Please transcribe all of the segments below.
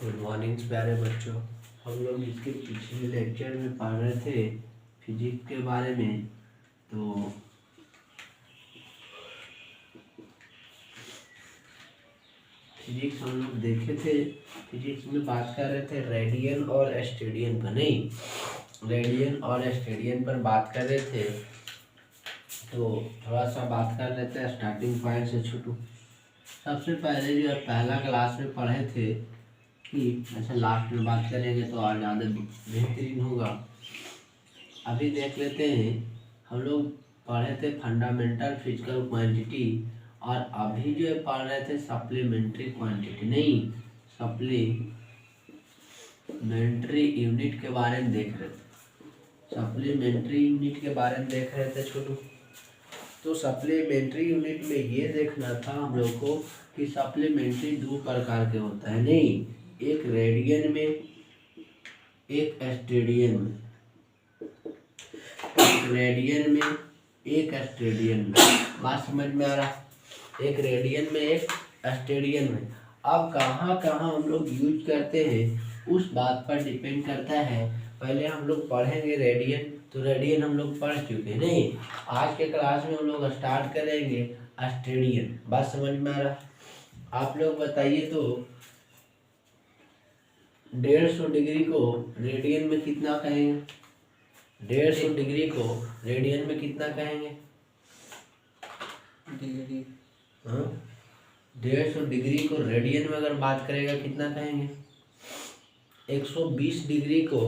Good morning प्यारे बच्चों। हम लोग इसके पिछले लेक्चर में पढ़ रहे थे फिजिक्स के बारे में। तो फिजिक्स हम लोग देखे थे। फिजिक्स में बात कर रहे थे रेडियन और स्टेडियन पर, नहीं रेडियन और स्टेडियन पर बात कर रहे थे। तो थोड़ा सा बात कर लेते हैं स्टार्टिंग पॉइंट से। छोटू सबसे पहले जो पहला क्लास में पढ़े थे कि अच्छा लास्ट में बात करेंगे तो और ज़्यादा बेहतरीन होगा। अभी देख लेते हैं, हम लोग पढ़े थे फंडामेंटल फिजिकल क्वांटिटी और अभी जो पढ़ रहे थे सप्लीमेंट्री क्वांटिटी, नहीं सप्लीमेंट्री यूनिट के बारे में देख रहे थे। सप्लीमेंट्री यूनिट के बारे में देख रहे थे छोटू। तो सप्लीमेंट्री यूनिट में ये देखना था हम लोग को कि सप्लीमेंट्री दो प्रकार के होता है, नहीं एक रेडियन में एक स्टेडियन में, एक रेडियन में एक स्टेडियन में। बात समझ में आ रहा? एक रेडियन में एक स्टेडियन में। अब कहाँ कहाँ हम लोग यूज करते हैं उस बात पर डिपेंड करता है। पहले हम लोग पढ़ेंगे रेडियन, तो रेडियन हम लोग पढ़ चुके, नहीं आज के क्लास में हम लोग स्टार्ट करेंगे स्टेडियन। बात समझ में आ रहा? आप लोग बताइए तो 150 डिग्री को रेडियन में कितना कहेंगे? 150 डिग्री को रेडियन में कितना कहेंगे? डिग्री। हाँ, 150 डिग्री को रेडियन में अगर बात करेगा कितना कहेंगे? 120 डिग्री को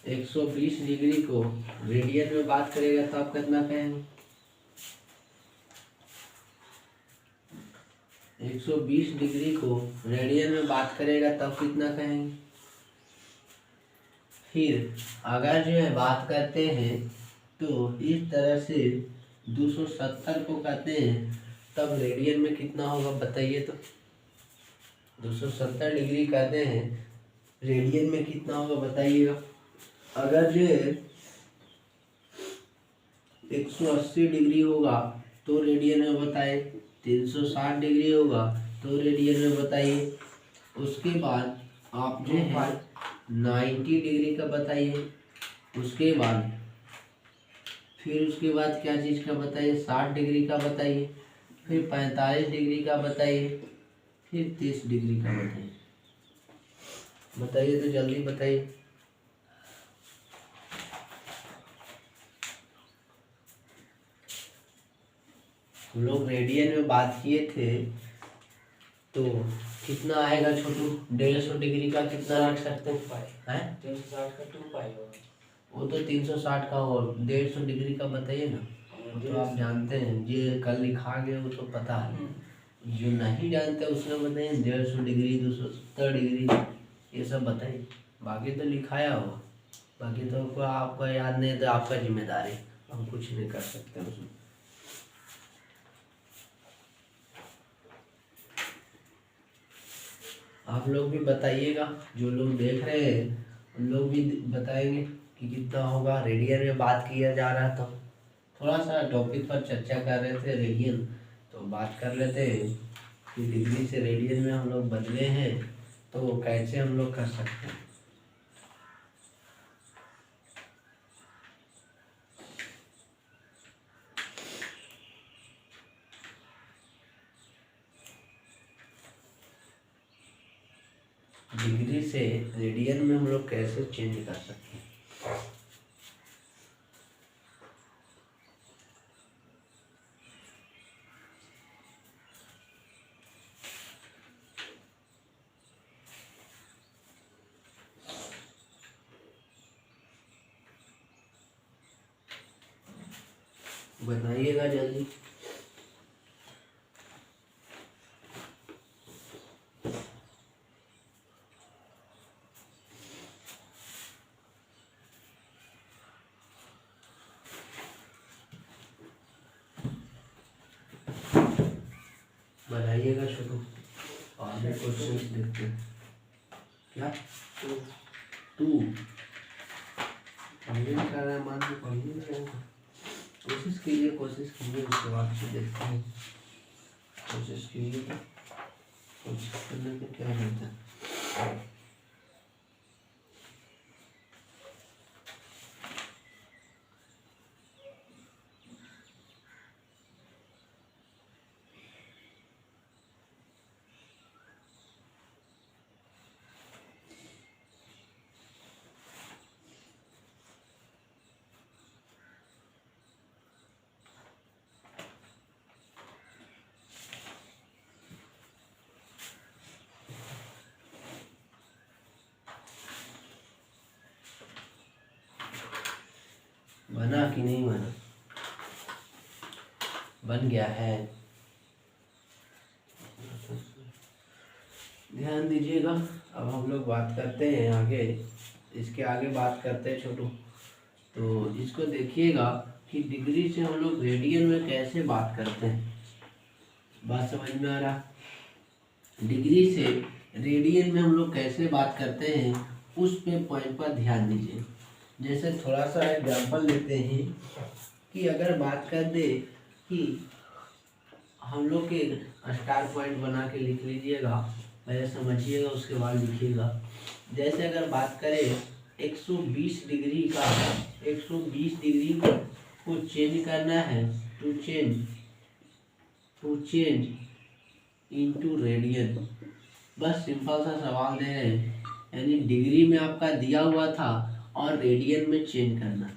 120 डिग्री को रेडियन में बात करेगा तो आप कितना कहेंगे? 120 डिग्री को रेडियन में बात करेगा तब कितना कहेंगे? फिर अगर जो है बात करते हैं तो इस तरह से 270 को कहते हैं तब रेडियन में कितना होगा बताइए तो? 270 डिग्री कहते हैं रेडियन में कितना होगा बताइएगा। अगर जो है 180 डिग्री होगा तो रेडियन में बताइए, 360 डिग्री होगा तो रेडियन में बताइए। उसके बाद आप जो है 90 डिग्री का बताइए। उसके बाद फिर उसके बाद क्या चीज़ का बताइए? 60 डिग्री का बताइए। फिर 45 डिग्री का बताइए। फिर 30 डिग्री का बताइए। बताइए तो जल्दी बताइए। हम लोग रेडियन में बात किए थे तो कितना आएगा छोटू? 150 डिग्री का कितना रख सकते हैं? 360 का 2 पाई होगा। वो तो 360 का और 150 डिग्री का बताइए ना। वो तो आप जानते हैं, ये कल लिखा गया वो तो पता है। जो नहीं जानते उसमें बताइए 150 डिग्री 270 डिग्री ये सब बताइए। बाकी तो लिखाया होगा, बाकी तो आपका याद नहीं तो आपका जिम्मेदारी, हम कुछ नहीं कर सकते उसमें। आप लोग भी बताइएगा, जो लोग देख रहे हैं उन लोग भी बताएंगे कि कितना होगा। रेडियन में बात किया जा रहा था, थोड़ा सा टॉपिक पर चर्चा कर रहे थे रेडियन, तो बात कर लेते हैं कि डिग्री से रेडियन में हम लोग बदले हैं तो कैसे हम लोग कर सकते हैं। डिग्री से रेडियन में हम लोग कैसे चेंज कर सकते हैं? बताइएगा जल्दी। बताइएगा शुरू। और भी क्वेश्चन देखते हैं। क्या 2 पढ़िए कर रहे हैं, मान के पढ़िए ना रहेगा। कोशिश कीजिए उसके बाद से देखते हैं। कोशिश कीजिए तो कोशिश करने में क्या होता है। बना कि नहीं बना? बन गया है। ध्यान दीजिएगा। अब हम लोग बात करते हैं आगे, इसके आगे बात करते हैं छोटू। तो इसको देखिएगा कि डिग्री से हम लोग रेडियन में कैसे बात करते हैं। बात समझ में आ रहा? डिग्री से रेडियन में हम लोग कैसे बात करते हैं, उस पे पॉइंट पर ध्यान दीजिए। जैसे थोड़ा सा एग्जांपल लेते हैं कि अगर बात कर दे कि हम लोग के स्टार पॉइंट बना के लिख लीजिएगा, पहले समझिएगा उसके बाद लिखिएगा। जैसे अगर बात करें 120 डिग्री का, 120 डिग्री को चेंज करना है, टू चेंज इनटू रेडियन। बस सिंपल सा सवाल दे रहे हैं, यानी डिग्री में आपका दिया हुआ था और रेडियन में चेंज करना।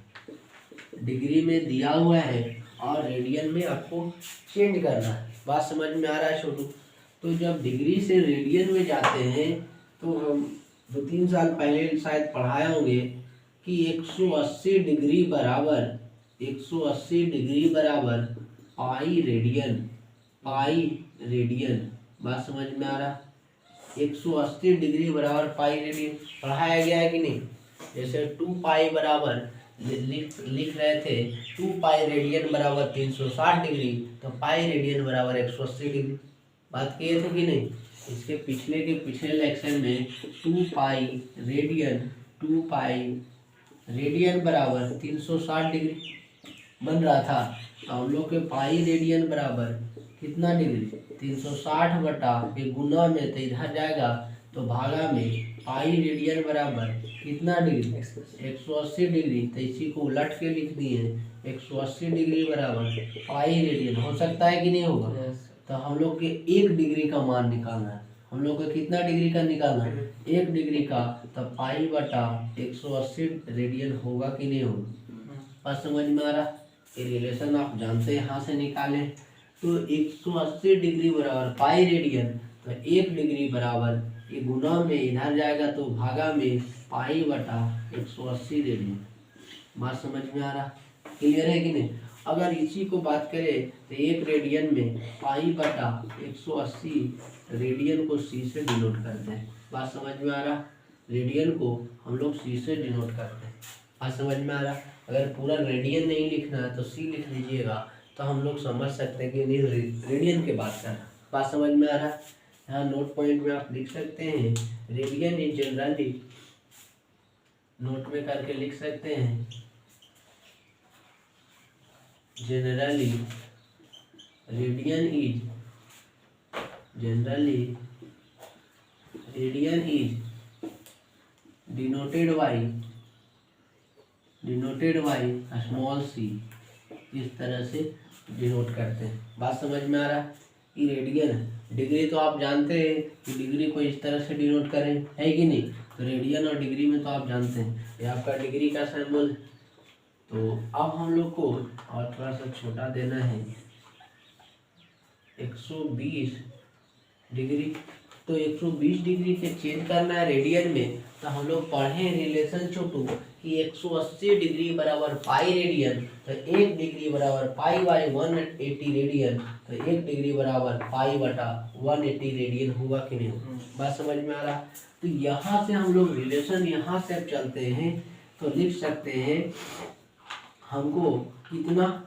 डिग्री में दिया हुआ है और रेडियन में आपको चेंज करना है। बात समझ में आ रहा है छोटू? तो जब डिग्री से रेडियन में जाते हैं तो हम 2-3 साल पहले शायद पढ़ाए होंगे कि 180 डिग्री बराबर, 180 डिग्री बराबर पाई रेडियन। बात समझ में आ रहा? 180 डिग्री बराबर पाई रेडियन पढ़ाया गया है कि नहीं? जैसे 2 पाई बराबर लिख रहे थे, 2 पाई रेडियन बराबर 360 डिग्री, तो पाई रेडियन बराबर 180 डिग्री। बात किए थे कि नहीं? इसके पिछले लेक्चर में 2 पाई रेडियन बराबर 360 डिग्री बन रहा था। तो हम लोग के पाई रेडियन बराबर कितना डिग्री? 360 बटा के गुना में तो इधर जाएगा तो भागा में पाई रेडियन बराबर कितना डिग्री? 180 डिग्री। तो इसी को उलट के लिख दिए, 180 डिग्री बराबर पाई रेडियन। हो सकता है कि नहीं होगा? तो हम लोग के 1 डिग्री का मान निकालना है। हम लोग को कितना डिग्री का निकालना है? 1 डिग्री का। तो पाई बटा 180 रेडियन होगा कि नहीं होगा? बात समझ में आ रहा? ये रिलेशन आप जानते हैं, यहाँ से निकाले। तो 180 डिग्री बराबर पाई रेडियन, तो 1 डिग्री बराबर ये गुना में इधर जाएगा तो भागा में पाई बटा 180 रेडियन। बात समझ में आ रहा? क्लियर है कि नहीं? अगर इसी को बात करें तो 1 रेडियन में पाई बटा 180 रेडियन को सी से डिनोट करते हैं। बात समझ में आ रहा? रेडियन को हम लोग सी से डिनोट करते हैं। बात समझ में आ रहा? अगर पूरा रेडियन नहीं लिखना है तो सी लिख लीजिएगा, तो हम लोग समझ सकते हैं कि नहीं रेडियन की बात कर रहा। बात समझ में आ रहा? यहाँ नोट पॉइंट में आप लिख सकते हैं, रेडियन इज जनरली, नोट में करके लिख सकते हैं, generally radian is denoted by small c. इस तरह से डिनोट करते हैं। बात समझ में आ रहा? कि रेडियन, डिग्री तो आप जानते हैं कि डिग्री को इस तरह से डिनोट करें, है कि नहीं? तो रेडियन और डिग्री में तो आप जानते हैं, ये आपका डिग्री का सिंबल। तो अब हम लोग को और थोड़ा सा छोटा देना है, 120 डिग्री। तो 120 डिग्री से चेंज करना है रेडियन में। तो हम लोग पढ़े रिलेशन छोटू कि 180 डिग्री बराबर पाई रेडियन, तो 1 डिग्री बराबर पाई बाई 180 रेडियन, तो 1 डिग्री बराबर पाई बटा 180 रेडियन हुआ कि नहीं? बात समझ में आ रहा? तो यहाँ से हम लोग रिलेशन यहाँ से अब चलते हैं तो लिख सकते हैं, हमको कितना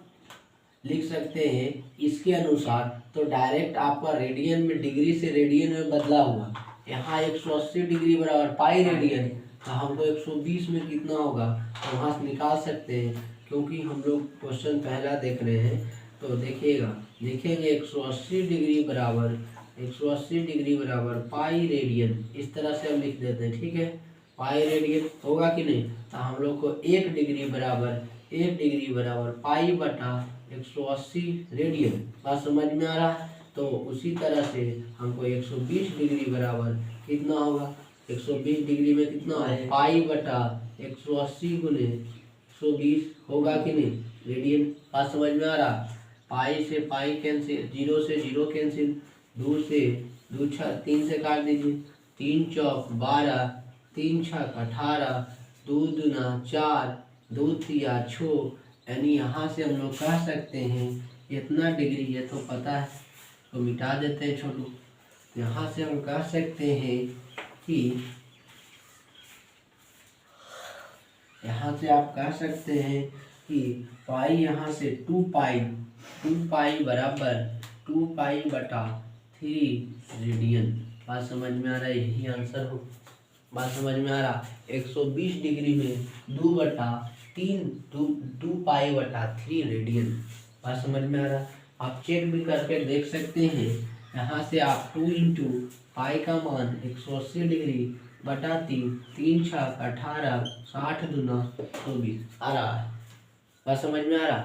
लिख सकते हैं इसके अनुसार। तो डायरेक्ट आपका रेडियन में डिग्री से रेडियन में बदला हुआ, यहाँ 180 डिग्री बराबर पाई रेडियन, तो हमको 120 में कितना होगा तो वहाँ से निकाल सकते हैं, क्योंकि हम लोग क्वेश्चन पहला देख रहे हैं। तो देखिएगा, लिखेंगे 180 डिग्री बराबर पाई रेडियन, इस तरह से हम लिख देते हैं, ठीक है? पाई रेडियन होगा कि नहीं? तो हम लोग को 1 डिग्री बराबर पाई बटा 180 रेडियन। बात समझ में आ रहा? तो उसी तरह से हमको 120 डिग्री बराबर कितना होगा? 120 डिग्री में कितना होगा? पाई बटा 180 गुने 120 होगा कि नहीं रेडियन? बात समझ में आ रहा? पाई से पाई कैंसिल, 0 से 0 कैंसिल, 2 से 2 छक 3 से काट दीजिए, 3 चौक 12, 3 छक 18, 2 दूना 4, 2 तिया 6, यानी यहाँ से हम लोग कह सकते हैं इतना डिग्री, ये तो पता है तो मिटा देते हैं छोटू। यहाँ से हम कह सकते हैं कि यहाँ से आप कह सकते हैं कि पाई यहाँ से 2 पाई बराबर 2 पाई बटा 3 रेडियन। बात समझ में आ रहा है? यही आंसर हो। बात समझ में आ रहा? 120 डिग्री में 2 बटा 3 2 पाई बटा 3 रेडियन। बात समझ में आ रहा? आप चेक भी करके देख सकते हैं। यहाँ से आप 2 इंटू पाई का मान 180 डिग्री बटा 3 छक 18 60 दूना 120 आ रहा है। बात समझ में आ रहा?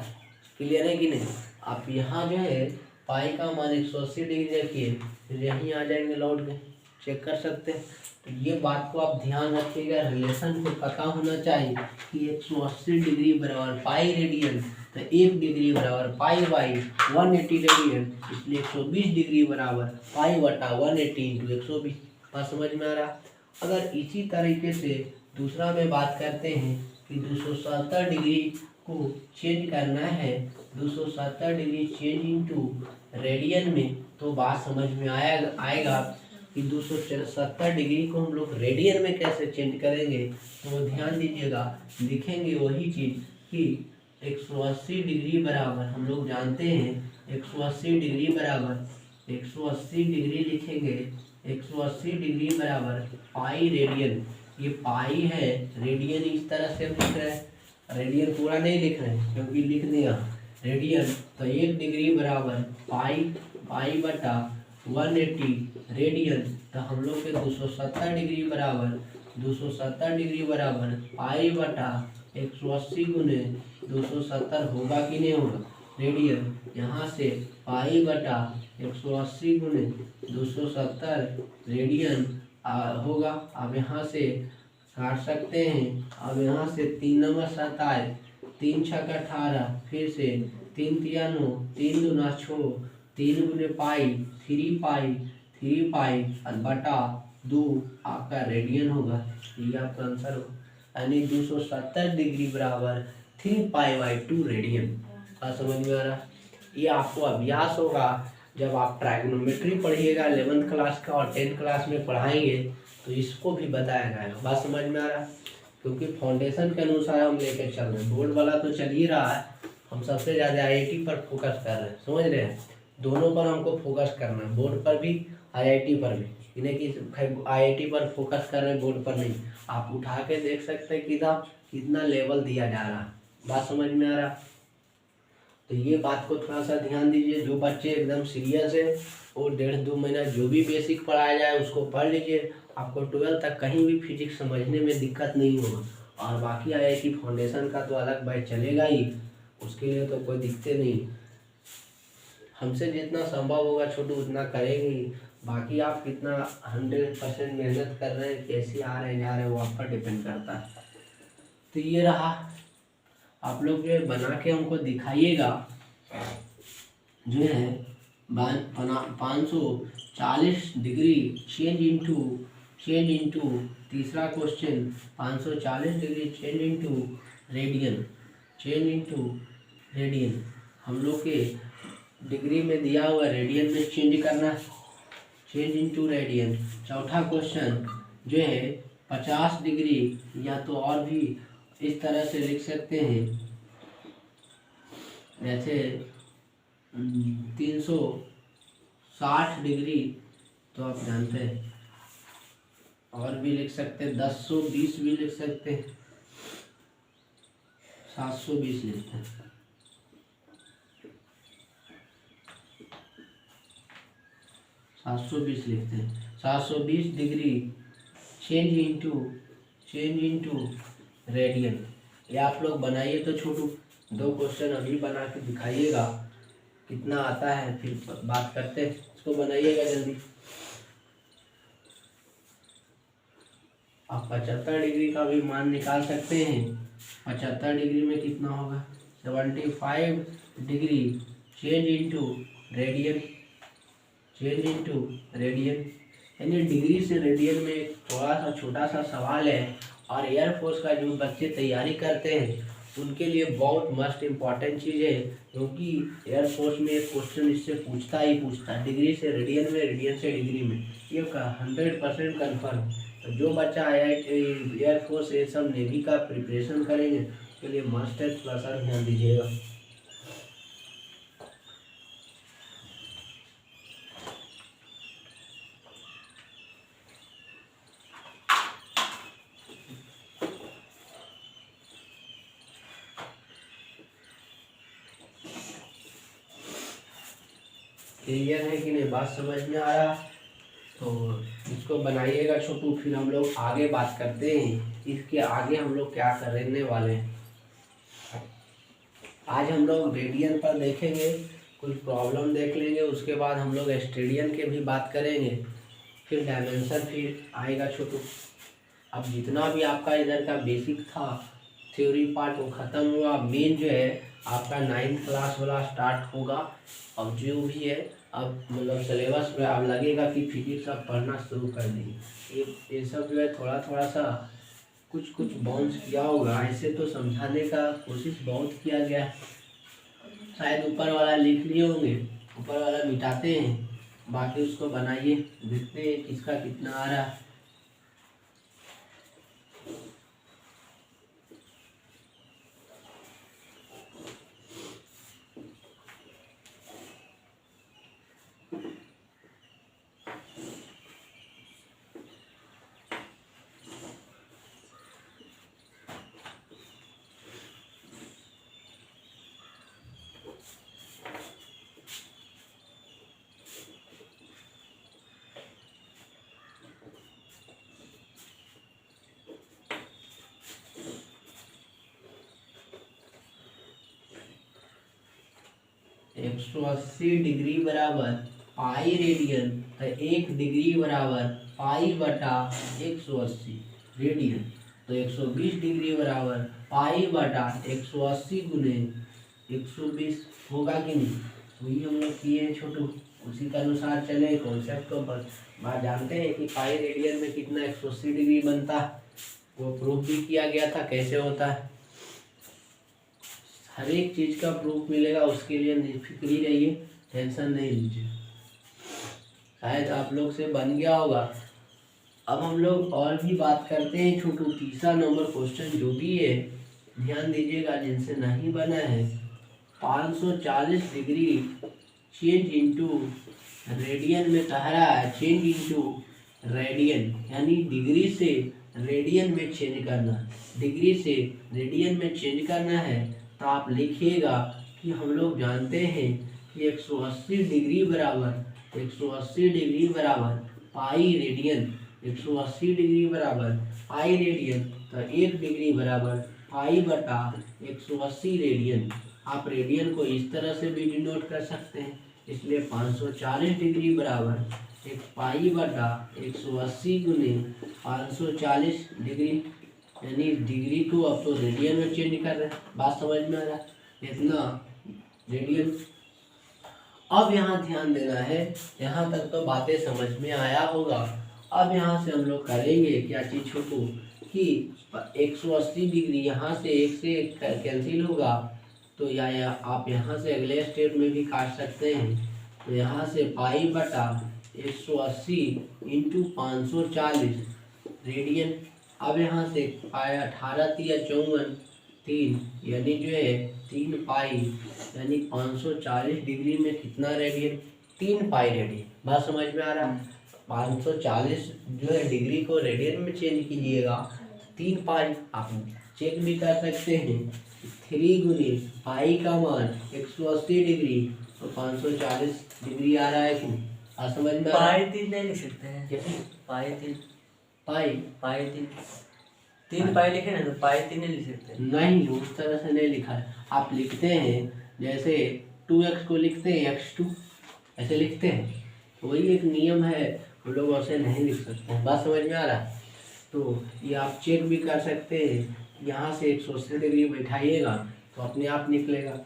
क्लियर है कि नहीं? आप यहाँ जो है पाई का मान 180 डिग्री रखिए, फिर यहीं आ जाएंगे लौट के, चेक कर सकते हैं। तो ये बात को आप ध्यान रखिएगा, रिलेशन को पता होना चाहिए कि 180 डिग्री बराबर पाई रेडियन, तो 1 डिग्री बराबर पाई बाई 180 रेडियन, इसलिए 120 डिग्री बराबर पाई बटा 180 इंटू 120। बात समझ में आ रहा? अगर इसी तरीके से दूसरा में बात करते हैं कि 270 डिग्री को चेंज करना है, 270 डिग्री चेंज इंटू रेडियन में, तो बात समझ में आएगा कि 270 डिग्री को हम लोग रेडियन में कैसे चेंज करेंगे। तो ध्यान दीजिएगा, लिखेंगे वही चीज़ कि 180 डिग्री बराबर, हम लोग जानते हैं 180 डिग्री बराबर 180 डिग्री लिखेंगे, 180 डिग्री बराबर पाई रेडियन। ये पाई है, रेडियन इस तरह से हम लिख रहे हैं, रेडियन पूरा नहीं लिख रहे हैं क्योंकि लिख दिया रेडियन, तो 1 डिग्री बराबर पाई बटा 180 रेडियन। तो हम लोग के 270 डिग्री बराबर पाई बटा 180 गुने 270 होगा कि नहीं होगा रेडियन। यहाँ से पाई बटा 180 गुने 270 रेडियन होगा। अब यहाँ से काट सकते हैं। अब यहाँ से 3 नंबर 7 आए, 3 छक 18, फिर से 3 तिया 9, 3 दूना 6, 3 गुने पाई 3 पाई और बटा 2 आपका रेडियन होगा। ये आपका आंसर होगा, यानी 270 डिग्री बराबर 3 पाई बाई 2 रेडियन। बात समझ में आ रहा? ये आपको अभ्यास होगा जब आप ट्राइगोनोमेट्री पढ़िएगा 11th क्लास का और 10th क्लास में पढ़ाएंगे तो इसको भी बताया जाएगा। बात समझ में आ रहा? क्योंकि फाउंडेशन के अनुसार हम लेकर चल रहे हैं, बोर्ड वाला तो चल ही रहा है, हम सबसे ज़्यादा आईआईटी पर फोकस कर रहे हैं, समझ रहे हैं? दोनों पर हमको फोकस करना है, बोर्ड पर भी आईआईटी पर भी, इन्हें कि आईआईटी पर फोकस कर रहे हैं, बोर्ड पर नहीं। आप उठा के देख सकते हैं कितना लेवल दिया जा रहा है। बात समझ में आ रहा? तो ये बात को थोड़ा सा ध्यान दीजिए। जो बच्चे एकदम सीरियस है वो 1.5-2 महीना जो भी बेसिक पढ़ाया जाए उसको पढ़ लीजिए, आपको 12 तक कहीं भी फिजिक्स समझने में दिक्कत नहीं होगा। और बाकी आईआईटी फाउंडेशन का तो अलग बैच चलेगा ही, उसके लिए तो कोई दिक्कत नहीं। हमसे जितना संभव होगा छोटू उतना करेंगे ही, बाकी आप कितना 100% मेहनत कर रहे हैं, कैसे आ रहे हैं जा रहे हैं वो आप पर डिपेंड करता है। तो ये रहा, आप लोग ये बना के हमको दिखाइएगा। जो है 540 डिग्री चेंज इंटू तीसरा question 540 degree change into radian. हम लोग के डिग्री में दिया हुआ रेडियन में चेंज करना, चेंज इंटू रेडियन। चौथा क्वेश्चन जो है 50 डिग्री, या तो और भी इस तरह से लिख सकते हैं, जैसे 360 डिग्री तो आप जानते हैं, और भी लिख सकते हैं 1020 भी लिख सकते हैं, 720 लिखते हैं। 720 लिखते हैं। 720 डिग्री चेंज इंटू रेडियन। ये आप लोग बनाइए तो छोटू 2 क्वेश्चन अभी बना के दिखाइएगा कितना आता है, फिर बात करते हैं। इसको बनाइएगा जल्दी। आप 75 डिग्री का भी मान निकाल सकते हैं। 75 डिग्री में कितना होगा? 75 डिग्री चेंज इंटू रेडियन। यानी डिग्री से रेडियन में थोड़ा सा छोटा सा सवाल है, और एयरफोर्स का जो बच्चे तैयारी करते हैं उनके लिए बहुत मस्ट इम्पॉर्टेंट चीज़ है, क्योंकि एयरफोर्स में एक क्वेश्चन इससे पूछता ही पूछता, डिग्री से रेडियन में, रेडियन से डिग्री में, ये 100% कन्फर्म। तो जो बच्चा IIT एयरफोर्स ये सब नेवी का प्रिपरेशन करेंगे उसके लिए मस्ट है, थोड़ा सा ध्यान दीजिएगा। क्लियर है कि नहीं, बात समझ में आ रहा? तो इसको बनाइएगा छोटू, फिर हम लोग आगे बात करते हैं। इसके आगे हम लोग क्या करने वाले हैं, आज हम लोग रेडियन पर देखेंगे, कुछ प्रॉब्लम देख लेंगे, उसके बाद हम लोग स्टेडियन के भी बात करेंगे, फिर डायमेंशन फिर आएगा छोटू। अब जितना भी आपका इधर का बेसिक था थ्योरी पार्ट वो ख़त्म हुआ, मेन जो है आपका 9th क्लास वाला स्टार्ट होगा। अब जो भी है अब मतलब सिलेबस में अब लगेगा कि फिजिक्स अब पढ़ना शुरू कर देंगे। ये सब जो है थोड़ा थोड़ा सा कुछ कुछ बाउंस किया होगा, ऐसे तो समझाने का कोशिश बहुत किया गया, शायद ऊपर वाला लिख लिए होंगे, ऊपर वाला मिटाते हैं, बाकी उसको बनाइए, देखते हैं किसका कितना आ रहा है। 180 डिग्री बराबर पाई रेडियन, तो 1 डिग्री बराबर पाई बटा 180 रेडियन, तो 120 डिग्री बराबर पाई बटा 180 गुने 120 होगा कि नहीं। वही हम लोग किए हैं छोटू, उसी के अनुसार चले, कॉन्सेप्ट को बात जानते हैं कि पाई रेडियन में कितना 180 डिग्री बनता है, वो प्रूफ भी किया गया था कैसे होता है। हर एक चीज़ का प्रूफ मिलेगा, उसके लिए निफिक्री रहिए, टेंशन नहीं लीजिए, शायद आप लोग से बन गया होगा। अब हम लोग और भी बात करते हैं छोटू, तीसरा नंबर क्वेश्चन जो भी है ध्यान दीजिएगा, जिनसे नहीं बना है, 540 डिग्री चेंज इनटू रेडियन में कह रहा है, चेंज इनटू रेडियन, यानी डिग्री से रेडियन में चेंज करना, डिग्री से रेडियन में चेंज करना है। तो आप लिखिएगा कि हम लोग जानते हैं कि 180 डिग्री बराबर 180 डिग्री बराबर पाई रेडियन, 180 डिग्री बराबर पाई रेडियन, तो 1 डिग्री बराबर पाई बटा 180 रेडियन। आप रेडियन को इस तरह से भी डिनोट कर सकते हैं, इसलिए 540 डिग्री बराबर एक पाई बटा 180 गुने 540 डिग्री, यानी डिग्री को अब तो रेडियन में चेंज कर रहे हैं, बात समझ में आ रहा है, इतना रेडियन। अब यहाँ ध्यान देना है, यहाँ तक तो बातें समझ में आया होगा। अब यहाँ से हम लोग करेंगे क्या चीज़ छोटू, कि 180 डिग्री यहाँ से एक से कैंसिल होगा, तो या आप यहाँ से अगले स्टेप में भी काट सकते हैं, तो यहाँ से पाई बटा 180 इंटू 540 रेडियन। अब यहाँ से पाया 18 तिया 54 3, यानी जो है 3 पाई, यानी 540 डिग्री में कितना रेडियन, 3 पाई रेडियन, बात समझ में आ रहा है। 540 जो है डिग्री को रेडियन में चेंज कीजिएगा, 3 पाई, आप चेक भी कर सकते हैं, 3 गुने पाई का मान 180 डिग्री, तो 540 डिग्री आ रहा है कि आप समझ में आ रहा है। पाई 3 नहीं लिख सकते हैं, कैसे पाई 3, पाई पाई 3 पाई लिखे ना, तो पाई 3 नहीं लिख सकते। नहीं, उस तरह से नहीं लिखा है, आप लिखते हैं जैसे 2x को लिखते हैं x2, ऐसे लिखते हैं, तो वही एक नियम है, हम लोग वैसे नहीं लिख सकते हैं, बात समझ में आ रहा है। तो ये आप चेक भी कर सकते हैं, यहाँ से 180 डिग्री बैठाइएगा तो अपने आप निकलेगा।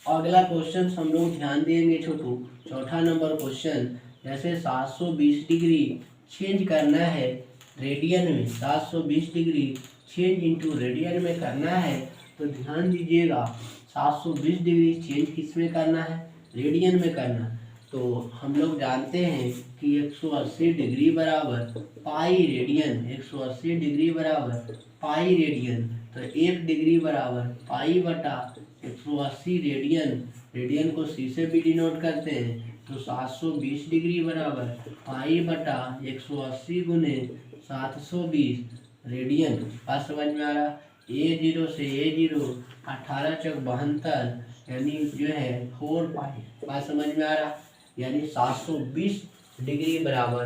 अगला क्वेश्चन हम लोग ध्यान देंगे छोटू, चौथा नंबर क्वेश्चन, जैसे 720 डिग्री चेंज करना है रेडियन में, 720 डिग्री चेंज इनटू रेडियन में करना है, तो ध्यान दीजिएगा 720 डिग्री चेंज किस में करना है, रेडियन में करना है। तो हम लोग जानते हैं कि 180 डिग्री बराबर पाई रेडियन, 180 डिग्री बराबर पाई रेडियन। तो 1 डिग्री बराबर पाई बटा 180 रेडियन, रेडियन को सी से भी डिनोट करते हैं। तो 720 डिग्री बराबर पाई बटा 180 गुने 720 रेडियन। बात समझ में आ रहा? A0 से A0 18 चौक 72 यानी जो है 4 पाई। बात समझ में आ रहा? यानी 720 डिग्री बराबर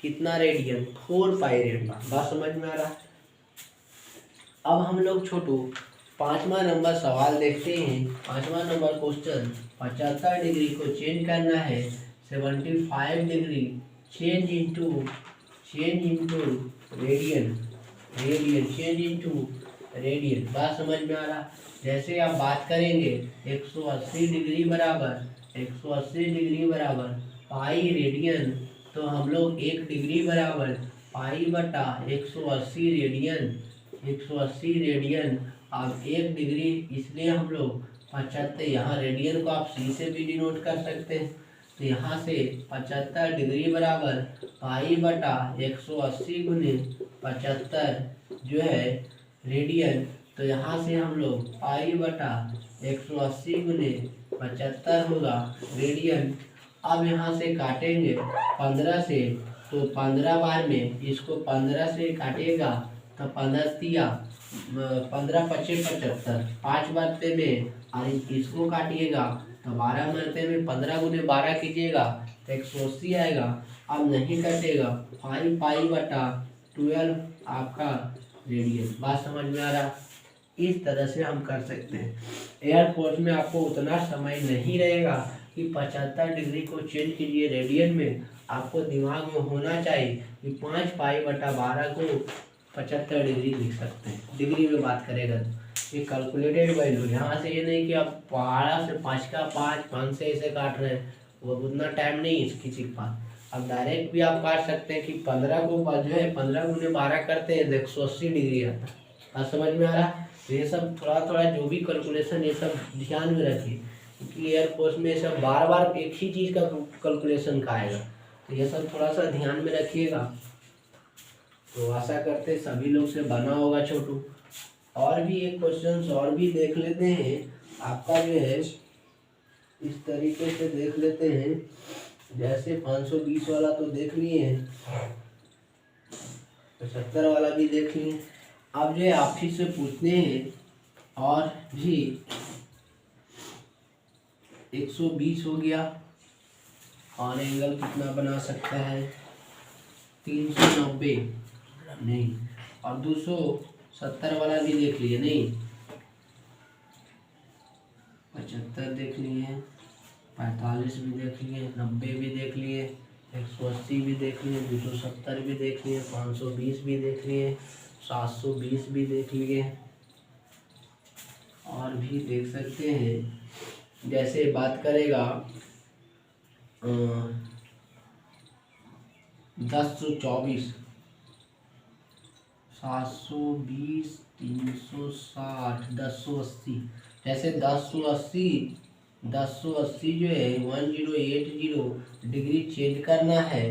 कितना रेडियन, 4 पाई रेडियन। बात समझ में आ रहा? अब हम लोग छोटू 5वां नंबर सवाल देखते हैं। 5वां नंबर क्वेश्चन 75 डिग्री को चेंज करना है 75 degree change into radian, change into radian. बात समझ में आ रहा? जैसे आप बात करेंगे 180 डिग्री बराबर पाई रेडियन, तो हम लोग 1 डिग्री बराबर पाई बटा 180 रेडियन, 180 रेडियन। अब 1 डिग्री इसलिए हम लोग 75, यहाँ रेडियन को आप सी से भी डिनोट कर सकते हैं। तो यहाँ से 75 डिग्री बराबर पाई बटा 180 गुने 75 जो है रेडियन। तो यहाँ से हम लोग पाई बटा 180 गुने 75 होगा रेडियन। अब यहाँ से काटेंगे 15 से, तो 15 बार में इसको 15 से काटेगा तो 15 पचे 75, 5 मरते में, और इसको काटिएगा तो 12 मरते में 15 गुने 12 कीजिएगा तो 180 आएगा। अब नहीं कटेगा, पाई बटा 12 आपका रेडियन। बात समझ में आ रहा? इस तरह से हम कर सकते हैं। एयरफोर्स में आपको उतना समय नहीं रहेगा कि 75 डिग्री को चेंज कीजिए रेडियन में। आपको दिमाग में होना चाहिए कि 5 पाई बटा 12 को 75 डिग्री लिख सकते हैं। डिग्री में बात करेगा तो ये कैलकुलेटेड वैल्यू, यहाँ से ये नहीं कि आप 12 से 5 का 5 से ऐसे काट रहे हैं, वो उतना टाइम नहीं है किसी के पास। अब डायरेक्ट भी आप काट सकते हैं कि 15 को जो है 15 गुने 12 करते हैं तो 180 डिग्री आता है। बात समझ में आ रहा? तो ये सब थोड़ा जो भी कैलकुलेशन ये सब ध्यान में रखिए, क्योंकि एयरफोर्स में ये सब बार बार एक ही चीज़ का कैलकुलेशन का आएगा। तो ये सब थोड़ा सा ध्यान में रखिएगा। तो आशा करते सभी लोग से बना होगा छोटू। और भी एक क्वेश्चन और भी देख लेते हैं आपका जो है, इस तरीके से देख लेते हैं। जैसे 520 वाला तो देख लिए हैं, 75 वाला भी देख लिए। अब जो है आप ही से पूछते हैं, और भी 120 हो गया, और एंगल कितना बना सकता है 390 नहीं, और 270 वाला भी देख लिए नहीं, 75 देख लिए, 45 भी देख लिए, 90 भी देख लिए, 180 भी देख लिए, 270 भी देख लिए, 520 भी देख लिए, 720 भी देख लिए। और भी देख सकते हैं, जैसे बात करेगा 1024, 720, 360, 1080। जैसे 1080 जो है 1080 डिग्री चेंज करना है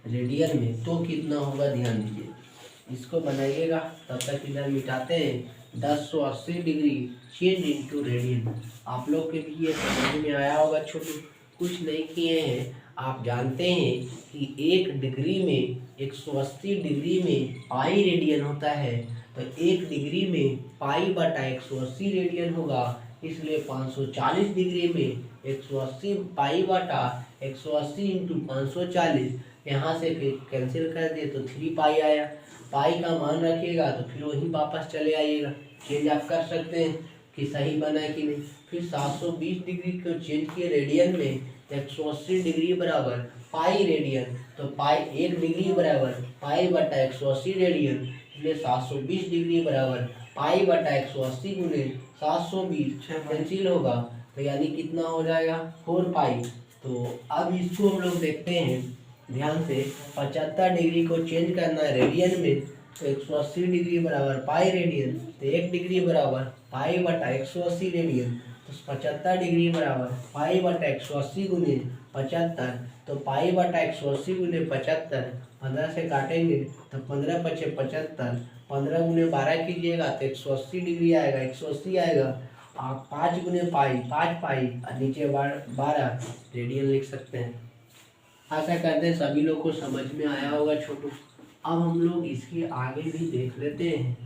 रेडियन में, तो कितना होगा ध्यान दीजिए। इसको बनाइएगा, तब तक इधर मिटाते हैं। 1080 डिग्री चेंज इनटू रेडियन। आप लोग के भी ये समझ में आया होगा छोटू, कुछ नहीं किए हैं। आप जानते हैं कि 1 डिग्री में 180 डिग्री में पाई रेडियन होता है, तो 1 डिग्री में पाई बटा 180 रेडियन होगा। इसलिए 540 डिग्री में 180 पाई बटा 180 इंटू 540, यहाँ से फिर कैंसिल कर दिए तो 3 पाई आया। पाई का मान रखिएगा तो फिर वहीं वापस चले आइएगा। चेंज आप कर सकते हैं कि सही बना है कि नहीं। फिर 720 डिग्री को चेंज किए रेडियन में, 180 डिग्री बराबर पाई रेडियन, तो पाई 1 डिग्री बराबर पाई बटा 180 रेडियन, इसलिए 720 डिग्री बराबर पाई बटा 180 गुने 720 कैंसिल होगा, तो यानी कितना हो जाएगा 4 पाई। तो अब इसको हम लोग देखते हैं ध्यान से। 75 डिग्री को चेंज करना है रेडियन में, तो 180 डिग्री बराबर पाई रेडियन, तो 1 डिग्री बराबर पाई बटा 180 रेडियन, तो 75 डिग्री बराबर पाई बटा 180 गुने 75, तो पाई बटा 180 गुने 75 15 से काटेंगे तो 15 पचे 75, 15 गुने 12 कीजिएगा तो 180 डिग्री आएगा, 180 आएगा। आप 5 गुने पाई 5 पाई और नीचे 12 रेडियन लिख सकते हैं। आशा करते हैं सभी लोग को समझ में आया होगा छोटू। अब हम लोग इसके आगे भी देख लेते हैं।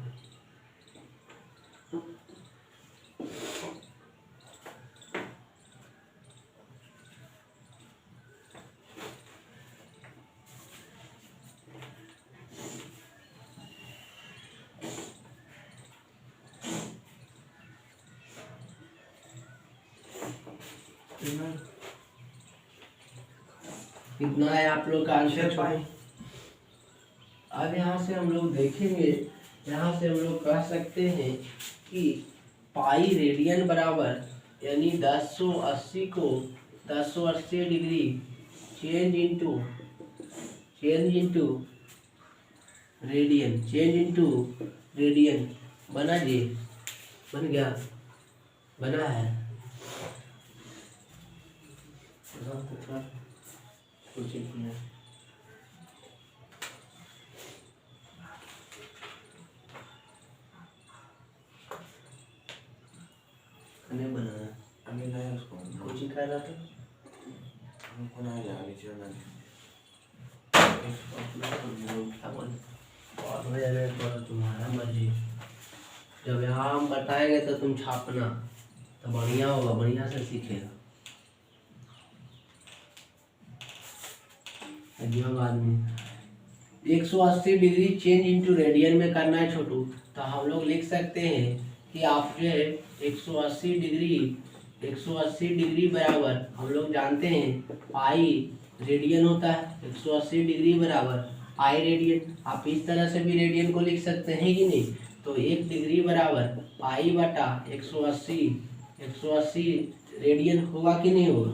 कितना है आप लोग का आंसर पाए? अब यहाँ से हम लोग देखेंगे, यहाँ से हम लोग कह सकते हैं कि पाई रेडियन बराबर यानी 1080 को 1080 डिग्री चेंज इंटू रेडियन बना जी, बन गया, बना है। कुछ नहीं है। नहीं बनाया, अभी नहीं उसको कुछ ही खा रहा था। हमको नहीं जाना नीचे ना तुम्हारा मर्जी। जब यहाँ हम बताएंगे तो तुम छापना तो बढ़िया होगा, बढ़िया से सीखेगा। बाद में 180 डिग्री चेंज इंटू रेडियन में करना है छोटू, तो हम लोग लिख सकते हैं कि आप जो है 180 डिग्री बराबर हम लोग जानते हैं पाई रेडियन होता है। 180 डिग्री बराबर पाई रेडियन, आप इस तरह से भी रेडियन को लिख सकते हैं कि नहीं। तो 1 डिग्री बराबर पाई बटा 180 रेडियन होगा कि नहीं होगा?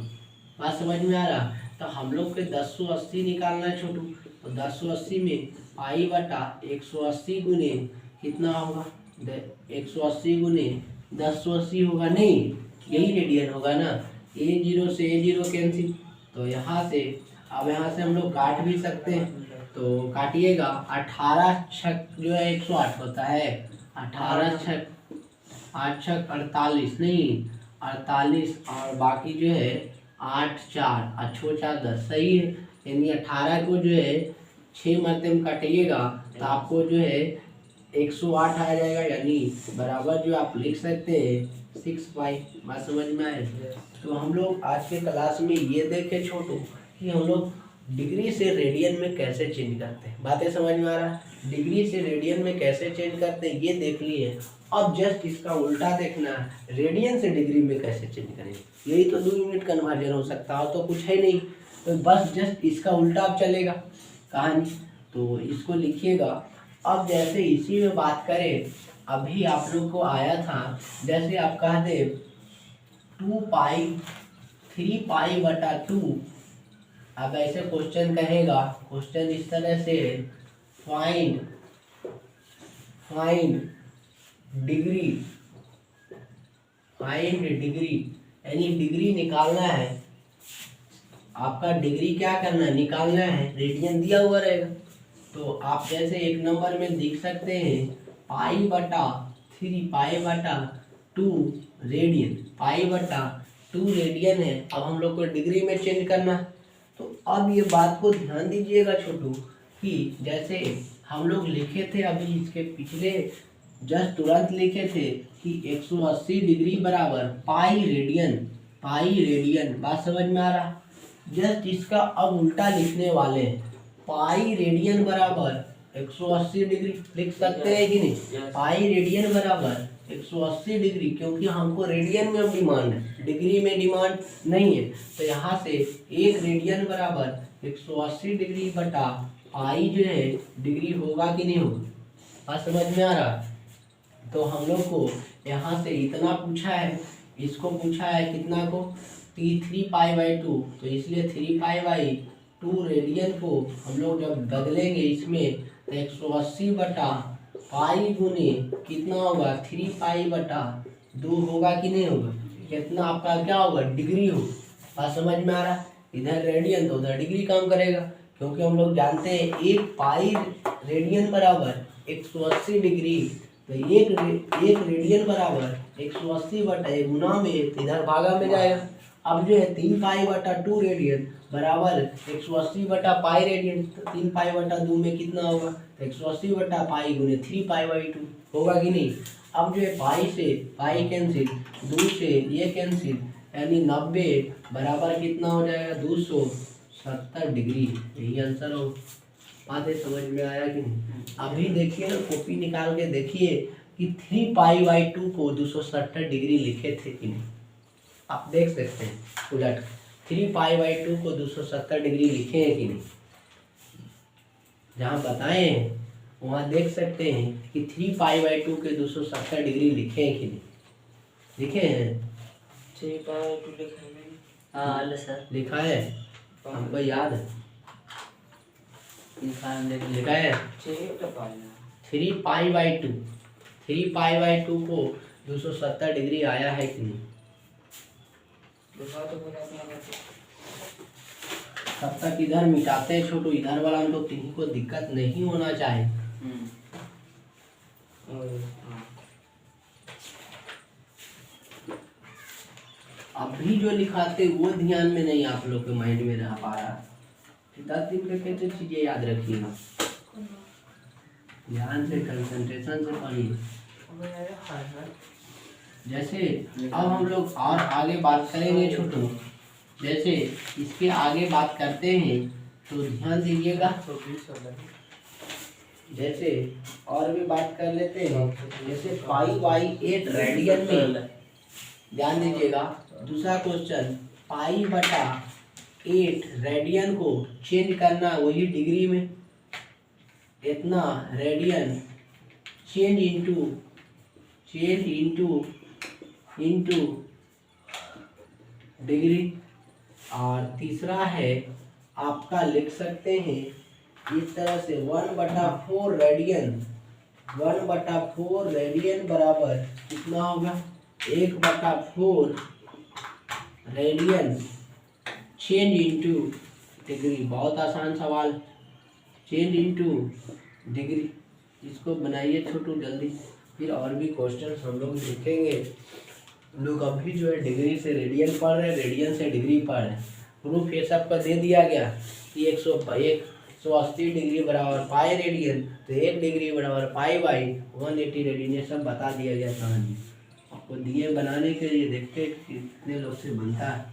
बात समझ में आ रहा? तो हम लोग के 1080 निकालना है छोटू, तो 1080 में पाई बटा 180 गुने कितना होगा? 180 गुने 1080 होगा, नहीं यही रेडियन होगा ना। A0 से A0 कैंसिल, तो यहाँ से अब यहाँ से हम लोग काट भी सकते हैं, तो काटिएगा। 18 छक जो है 108 होता है, 18 छक 8 छक 48, नहीं 48, और बाकी जो है 8 4 अच्छो 4 10, सही है। यानी 18 को जो है 6 मरते में काटिएगा तो आपको जो है 108 आ जाएगा, यानी बराबर जो आप लिख सकते हैं 6 पाई। बात समझ में आए? तो हम लोग आज के क्लास में ये देखे छोटू कि हम लोग डिग्री से रेडियन में कैसे चेंज करते हैं। बातें समझ में आ रहा है? डिग्री से रेडियन में कैसे चेंज करते हैं ये देख लिए। अब जस्ट इसका उल्टा देखना है, रेडियन से डिग्री में कैसे चेंज करें। यही तो 2 यूनिट कन्वर्जन हो सकता है, तो कुछ है नहीं। तो बस जस्ट इसका उल्टा अब चलेगा कहानी, तो इसको लिखिएगा। अब जैसे इसी में बात करें, अभी आप लोग को आया था, जैसे आप कह दे 2 पाई 3 पाई बटा 2। अब ऐसे क्वेश्चन कहेगा, क्वेश्चन इस तरह से, फाइंड डिग्री यानी डिग्री निकालना है। आपका डिग्री क्या करना है, निकालना है। रेडियन दिया हुआ रहेगा, तो आप जैसे 1 नंबर में देख सकते हैं पाई बटा 3 पाई बटा 2 रेडियन, पाई बटा 2 रेडियन है। अब हम लोग को डिग्री में चेंज करना है। तो अब ये बात को ध्यान दीजिएगा छोटू कि जैसे हम लोग लिखे थे अभी इसके पिछले जस्ट तुरंत लिखे थे कि 180 डिग्री बराबर पाई रेडियन। बात समझ में आ रहा? जस्ट इसका अब उल्टा लिखने वाले हैं। पाई रेडियन बराबर 180 डिग्री लिख सकते हैं कि नहीं? पाई रेडियन बराबर 180 डिग्री, क्योंकि हमको रेडियन में डिमांड है, डिग्री में डिमांड नहीं है। तो यहाँ से 1 रेडियन बराबर 180 डिग्री बटा पाई जो है डिग्री होगा कि नहीं होगा? बात समझ में आ रहा? तो हम लोग को यहाँ से इतना पूछा है, इसको पूछा है कितना को, 3 पाई बाई 2, तो इसलिए 3 पाई बाई 2 रेडियन को हम लोग जब बदलेंगे इसमें तो 180 बटा पाई गुने कितना होगा 3 पाई बटा 2 होगा कि नहीं होगा। कितना आपका क्या होगा डिग्री हो। बात समझ में आ रहा। इधर रेडियन तो उधर डिग्री काम करेगा, क्योंकि हम लोग जानते हैं 1 पाई रेडियन बराबर 180 डिग्री। तो एक रेडियन बराबर 180 बटा 1 गुना में इधर भागा में जाएगा। अब जो है 3 पाई बटा 2 रेडियन बराबर 180 बटा पाई रेडियन। तो 3 पाई बटा 2 में कितना होगा, तो 180 बटा पाई गुने 3 पाई बाई 2 होगा कि नहीं। अब जो है पाई से पाई कैंसिल, 2 से ये कैंसिल, यानी 90 बराबर कितना हो जाएगा 270 डिग्री। यही आंसर हो। बातें समझ में आया कि नहीं। अभी देखिए ना, कॉपी निकाल के देखिए कि 3 पाई बाई 2 को 270 डिग्री लिखे थे कि नहीं। आप देख सकते हैं उलट 3 पाई बाई 2 को 270 डिग्री लिखे हैं कि नहीं। जहाँ बताए हैं वहाँ देख सकते हैं कि 3 पाई बाई 2 के 270 डिग्री लिखे हैं कि नहीं। लिखे हैं 3 पाई 2 लिखा है मैंने। हाँ अल्लाह सर लिखा है, हमको याद है लिखा है 3 पाई बाई 2। 3 पाई बाई 2 को 270 डिग्री आया है कि नहीं। तब तक इधर मिटाते हैं छोटू, इधर वाला हम तो किसी को दिक्कत नहीं होना चाहिए। अभी जो लिखाते वो ध्यान में नहीं आप लोग के माइंड में रह पा रहा। 10 दिन के कैसे चीजें याद रखिएगा, ध्यान से कंसंट्रेशन से पढ़िए। जैसे अब हम लोग और आगे बात करेंगे छोटू, जैसे इसके आगे बात करते हैं तो ध्यान दीजिएगा। जैसे और भी बात कर लेते हैं, जैसे पाई बाई 8 रेडियन में ध्यान दीजिएगा। दूसरा क्वेश्चन पाई बटा 8 रेडियन को चेंज करना वही डिग्री में, इतना रेडियन चेंज इनटू डिग्री। और तीसरा है आपका लिख सकते हैं इस तरह से 1/4 रेडियन, 1/4 रेडियन बराबर कितना होगा 1/4 रेडियन चेंज इनटू डिग्री। बहुत आसान सवाल, चेंज इनटू डिग्री। इसको बनाइए छोटू जल्दी, फिर और भी क्वेश्चन हम लोग लिखेंगे। लोग अभी जो है डिग्री से रेडियन पढ़ रहे हैं, रेडियन से डिग्री पढ़ रहे हैं। प्रूफ ये सब का दे दिया गया कि 180 डिग्री बराबर पाई रेडियन, तो 1 डिग्री बराबर पाई बाई 180 रेडियन, ये सब बता दिया गया कहानी। आपको दिए बनाने के लिए देखते कितने लोग से बनता है।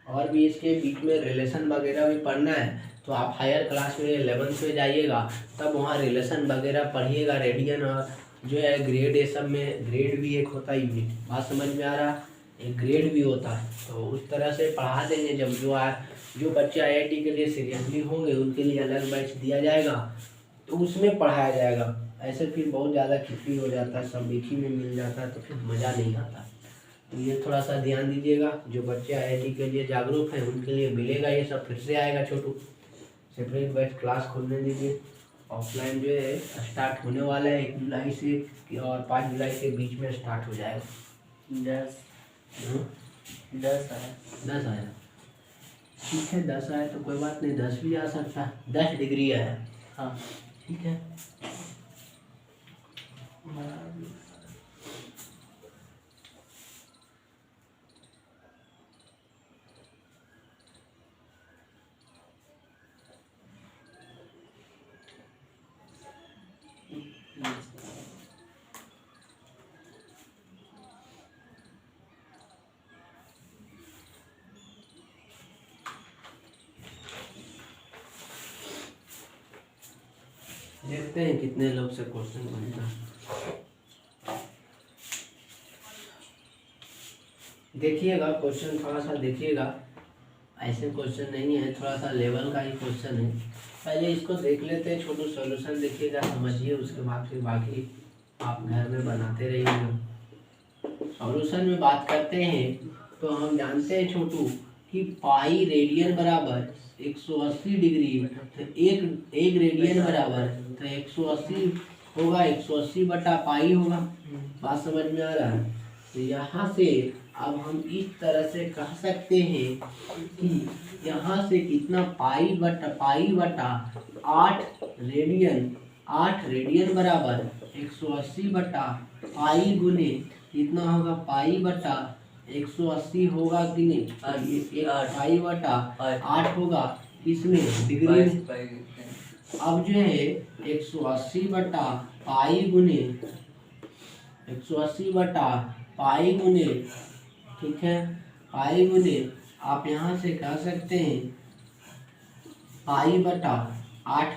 और भी इसके बीच में रिलेशन वगैरह भी पढ़ना है तो आप हायर क्लास में 11th में जाइएगा, तब वहाँ रिलेशन वगैरह पढ़िएगा। रेडियन और जो है ग्रेड, ये सब में ग्रेड भी एक होता है यूनिट। बात समझ में आ रहा, एक ग्रेड भी होता है। तो उस तरह से पढ़ा देंगे। जब जो बच्चे IIT के लिए सीरियसली होंगे उनके लिए अलग बैच दिया जाएगा, तो उसमें पढ़ाया जाएगा। ऐसे फिर बहुत ज़्यादा खिचड़ी हो जाता है, सब एक ही में मिल जाता है तो फिर मज़ा नहीं आता। तो ये थोड़ा सा ध्यान दीजिएगा। जो बच्चे IIT के लिए जागरूक हैं उनके लिए मिलेगा, ये सब फिर से आएगा छोटू। सेपरेट बैच क्लास खोलने दीजिए। ऑफलाइन जो है स्टार्ट होने वाला है 1 जुलाई से और 5 जुलाई के बीच में स्टार्ट हो जाएगा। 10 आया, ठीक है। 10 आया तो कोई बात नहीं, 10 भी आ सकता है। 10 डिग्री आया, हाँ ठीक है। देखते हैं कितने लोग से क्वेश्चन बनता है। देखिएगा क्वेश्चन थोड़ा सा देखिएगा, ऐसे क्वेश्चन नहीं है, थोड़ा सा लेवल का ही क्वेश्चन है। पहले इसको देख लेते हैं छोटू, सॉल्यूशन देखिएगा, समझिए, उसके बाद फिर बाकी आप घर में बनाते रहिएगा। सॉल्यूशन में बात करते हैं तो हम जानते हैं छोटू कि पाई रेडियन बराबर 180 डिग्री, तो एक रेडियन बराबर, तो 180 होगा, 180 बटा पाई होगा। बात समझ में आ रहा है? तो यहाँ से अब हम इस तरह से कह सकते हैं कि यहाँ से कितना पाई बटा 8 रेडियन बराबर 180 बटा पाई गुने कितना होगा, पाई बटा 180 होगा कि नहीं, एक पाई बटा 8 होगा, इसमें डिग्री में। अब जो है 180 बटा पाई गुने 180 बटा पाई गुने, ठीक है, पाई गुने आप यहाँ से कह सकते हैं पाई बटा 8,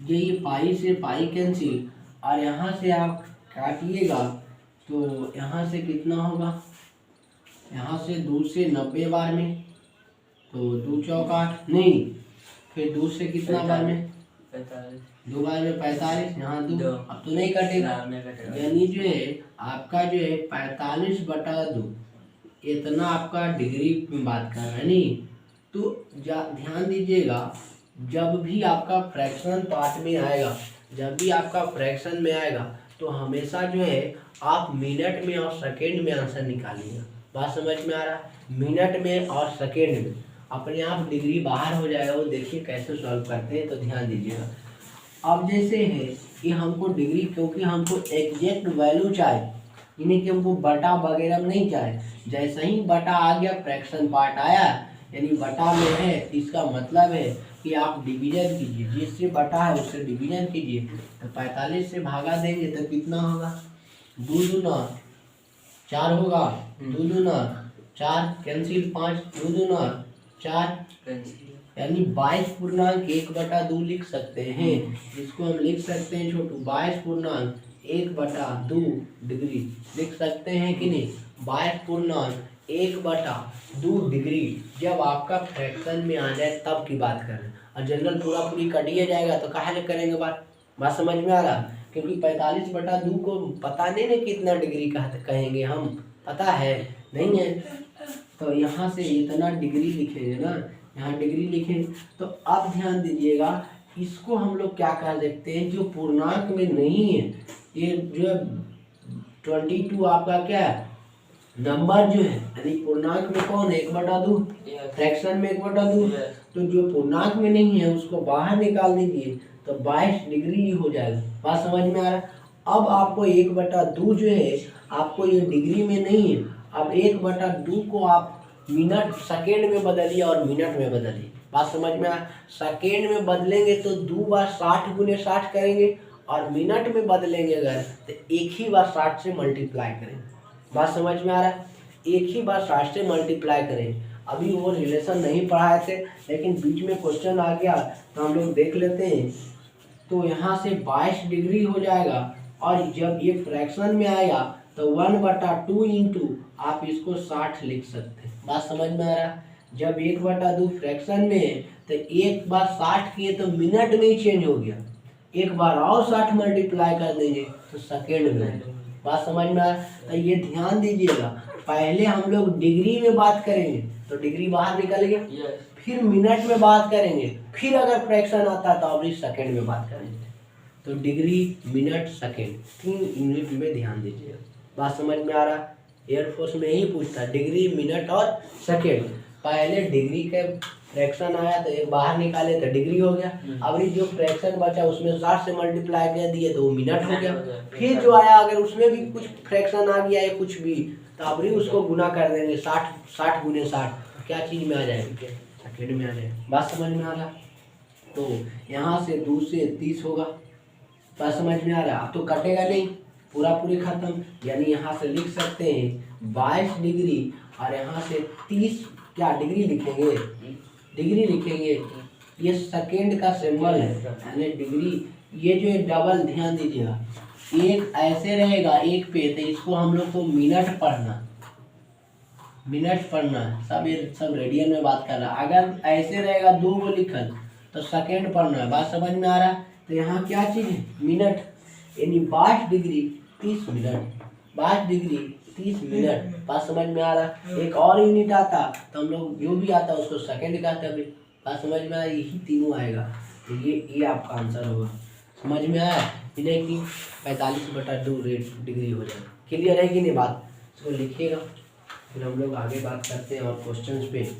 ये पाई से पाई कैंसिल, और यहाँ से आप काटिएगा तो यहाँ से कितना होगा, यहाँ से 2 से 90 बार में, तो 2 चौका 8 नहीं, फिर 2 से कितना बार में, 2 बार में 45, यहाँ 2, अब तो नहीं कटेगा, यानी जो है आपका जो है 45 बटा 2, इतना आपका डिग्री में बात कर रहा है नहीं। तो ध्यान दीजिएगा, जब भी आपका फ्रैक्शन पार्ट में आएगा, जब भी आपका फ्रैक्शन में आएगा, तो हमेशा जो है आप मिनट में और सेकेंड में आंसर निकालिएगा। बात समझ में आ रहा है? मिनट में और सेकेंड में अपने आप डिग्री बाहर हो जाएगा। वो देखिए कैसे सॉल्व करते हैं, तो ध्यान दीजिएगा। अब जैसे है कि हमको डिग्री, क्योंकि हमको एग्जैक्ट वैल्यू चाहिए, यानी कि हमको बटा वगैरह में नहीं चाहिए। जैसे ही बटा आ गया, फ्रैक्शन पार्ट आया, यानी बटा में है, इसका मतलब है कि आप डिवीजन कीजिए, जिससे बटा है उससे डिवीजन कीजिए। तो 45 से भागा देंगे तो कितना होगा, 2 दूना 4 होगा, 2 दूना 4 कैंसिल, 5 2 दूना 4, यानी 22.1/2 लिख सकते हैं। इसको हम लिख सकते हैं छोटू 22.1/2 डिग्री लिख सकते हैं कि नहीं, 22.1/2 डिग्री। जब आपका फ्रैक्शन में आ जाए तब की बात करें, और जनरल पूरा पूरी कटिए जाएगा तो काहे करेंगे बात समझ में आ रहा? क्योंकि 45/2 को पता नहीं ना कितना डिग्री कहेंगे हम, पता है नहीं है, तो यहाँ से इतना डिग्री लिखेंगे ना, यहाँ डिग्री लिखें। तो अब ध्यान दीजिएगा, इसको हम लोग क्या कह सकते हैं, जो पूर्णांक में नहीं है, ये जो 22 आपका क्या है, नंबर जो है, यानी पूर्णांक में कौन है, 1/2, फ्रैक्शन में 1/2, तो जो पूर्णांक में नहीं है उसको बाहर निकाल दीजिए, तो 22 डिग्री हो जाएगा। बात समझ में आ रहा है? अब आपको 1/2 जो है, आपको ये डिग्री में नहीं है, अब 1/2 को आप मिनट सेकेंड में बदलिए और मिनट में बदलिए। बात समझ में आ? सेकेंड में बदलेंगे तो 2 बार 60 गुने 60 करेंगे, और मिनट में बदलेंगे अगर तो एक ही बार 60 से मल्टीप्लाई करेंगे। बात समझ में आ रहा है? एक ही बार 60 से मल्टीप्लाई करेंगे। अभी वो रिलेशन नहीं पढ़ाए थे, लेकिन बीच में क्वेश्चन आ गया तो हम लोग देख लेते हैं। तो यहाँ से 22 डिग्री हो जाएगा, और जब ये फ्रैक्शन में आएगा तो 1/2 इंटू आप इसको 60 लिख सकते हैं। बात समझ में आ रहा है? जब 1/2 फ्रैक्शन में है तो एक बार 60 किए तो मिनट में ही चेंज हो गया, एक बार और 60 मल्टीप्लाई कर देंगे तो सेकेंड में। बात समझ में आ रहा है? तो ये ध्यान दीजिएगा, पहले हम लोग डिग्री में बात करेंगे तो डिग्री बाहर निकल गया, फिर मिनट में बात करेंगे, फिर अगर फ्रैक्शन आता तो अब सेकेंड में बात करेंगे। तो डिग्री, मिनट, सेकेंड, 3 यूनिट में ध्यान दीजिएगा। बात समझ में आ रहा है? एयरफोर्स में यही पूछता, डिग्री, मिनट और सेकेंड। पहले डिग्री के फ्रैक्शन आया तो एक बाहर निकाले तो डिग्री हो गया, अब ये जो फ्रैक्शन बचा उसमें 60 से मल्टीप्लाई कर दिए तो वो मिनट हो गया। फिर जो आया अगर उसमें भी कुछ फ्रैक्शन आ गया या कुछ भी, तो अब भी उसको गुना कर देंगे, 60 गुने 60, क्या चीज़ में आ जाएगी, सेकेंड में आ जाएगा। बात समझ में आ रहा? तो यहाँ से 2 से 30 होगा। बात समझ में आ रहा? अब तो कटेगा नहीं, पूरा पूरी खत्म, यानी यहाँ से लिख सकते हैं 22 डिग्री, और यहाँ से 30 क्या डिग्री लिखेंगे, डिग्री लिखेंगे, ये सेकेंड का सिंबल है, यानी डिग्री। ये जो डबल, ध्यान दीजिएगा, एक ऐसे रहेगा एक पे, तो इसको हम लोग को मिनट पढ़ना सब रेडियन में बात कर रहा। अगर ऐसे रहेगा 2 को लिखल तो सेकेंड पढ़ना है। बात समझ में आ रहा? तो यहाँ क्या चीज़ है, मिनट, यानी 22 डिग्री 30 मिनट, 22 डिग्री 30 मिनट। बात समझ में आ रहा? एक और यूनिट आता तो हम लोग जो भी आता उसको सेकेंड कहते हैं। बात समझ में आया, यही तीनों आएगा, तो ये आपका आंसर होगा। समझ में आया, इन्हें कि 45/2 डिग्री हो जाएगा। क्लियर है कि नहीं बात? इसको लिखिएगा, फिर हम लोग आगे बात करते हैं और क्वेश्चंस पे।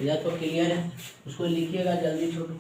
या तो क्लियर है, उसको लिखिएगा जल्दी छोटू।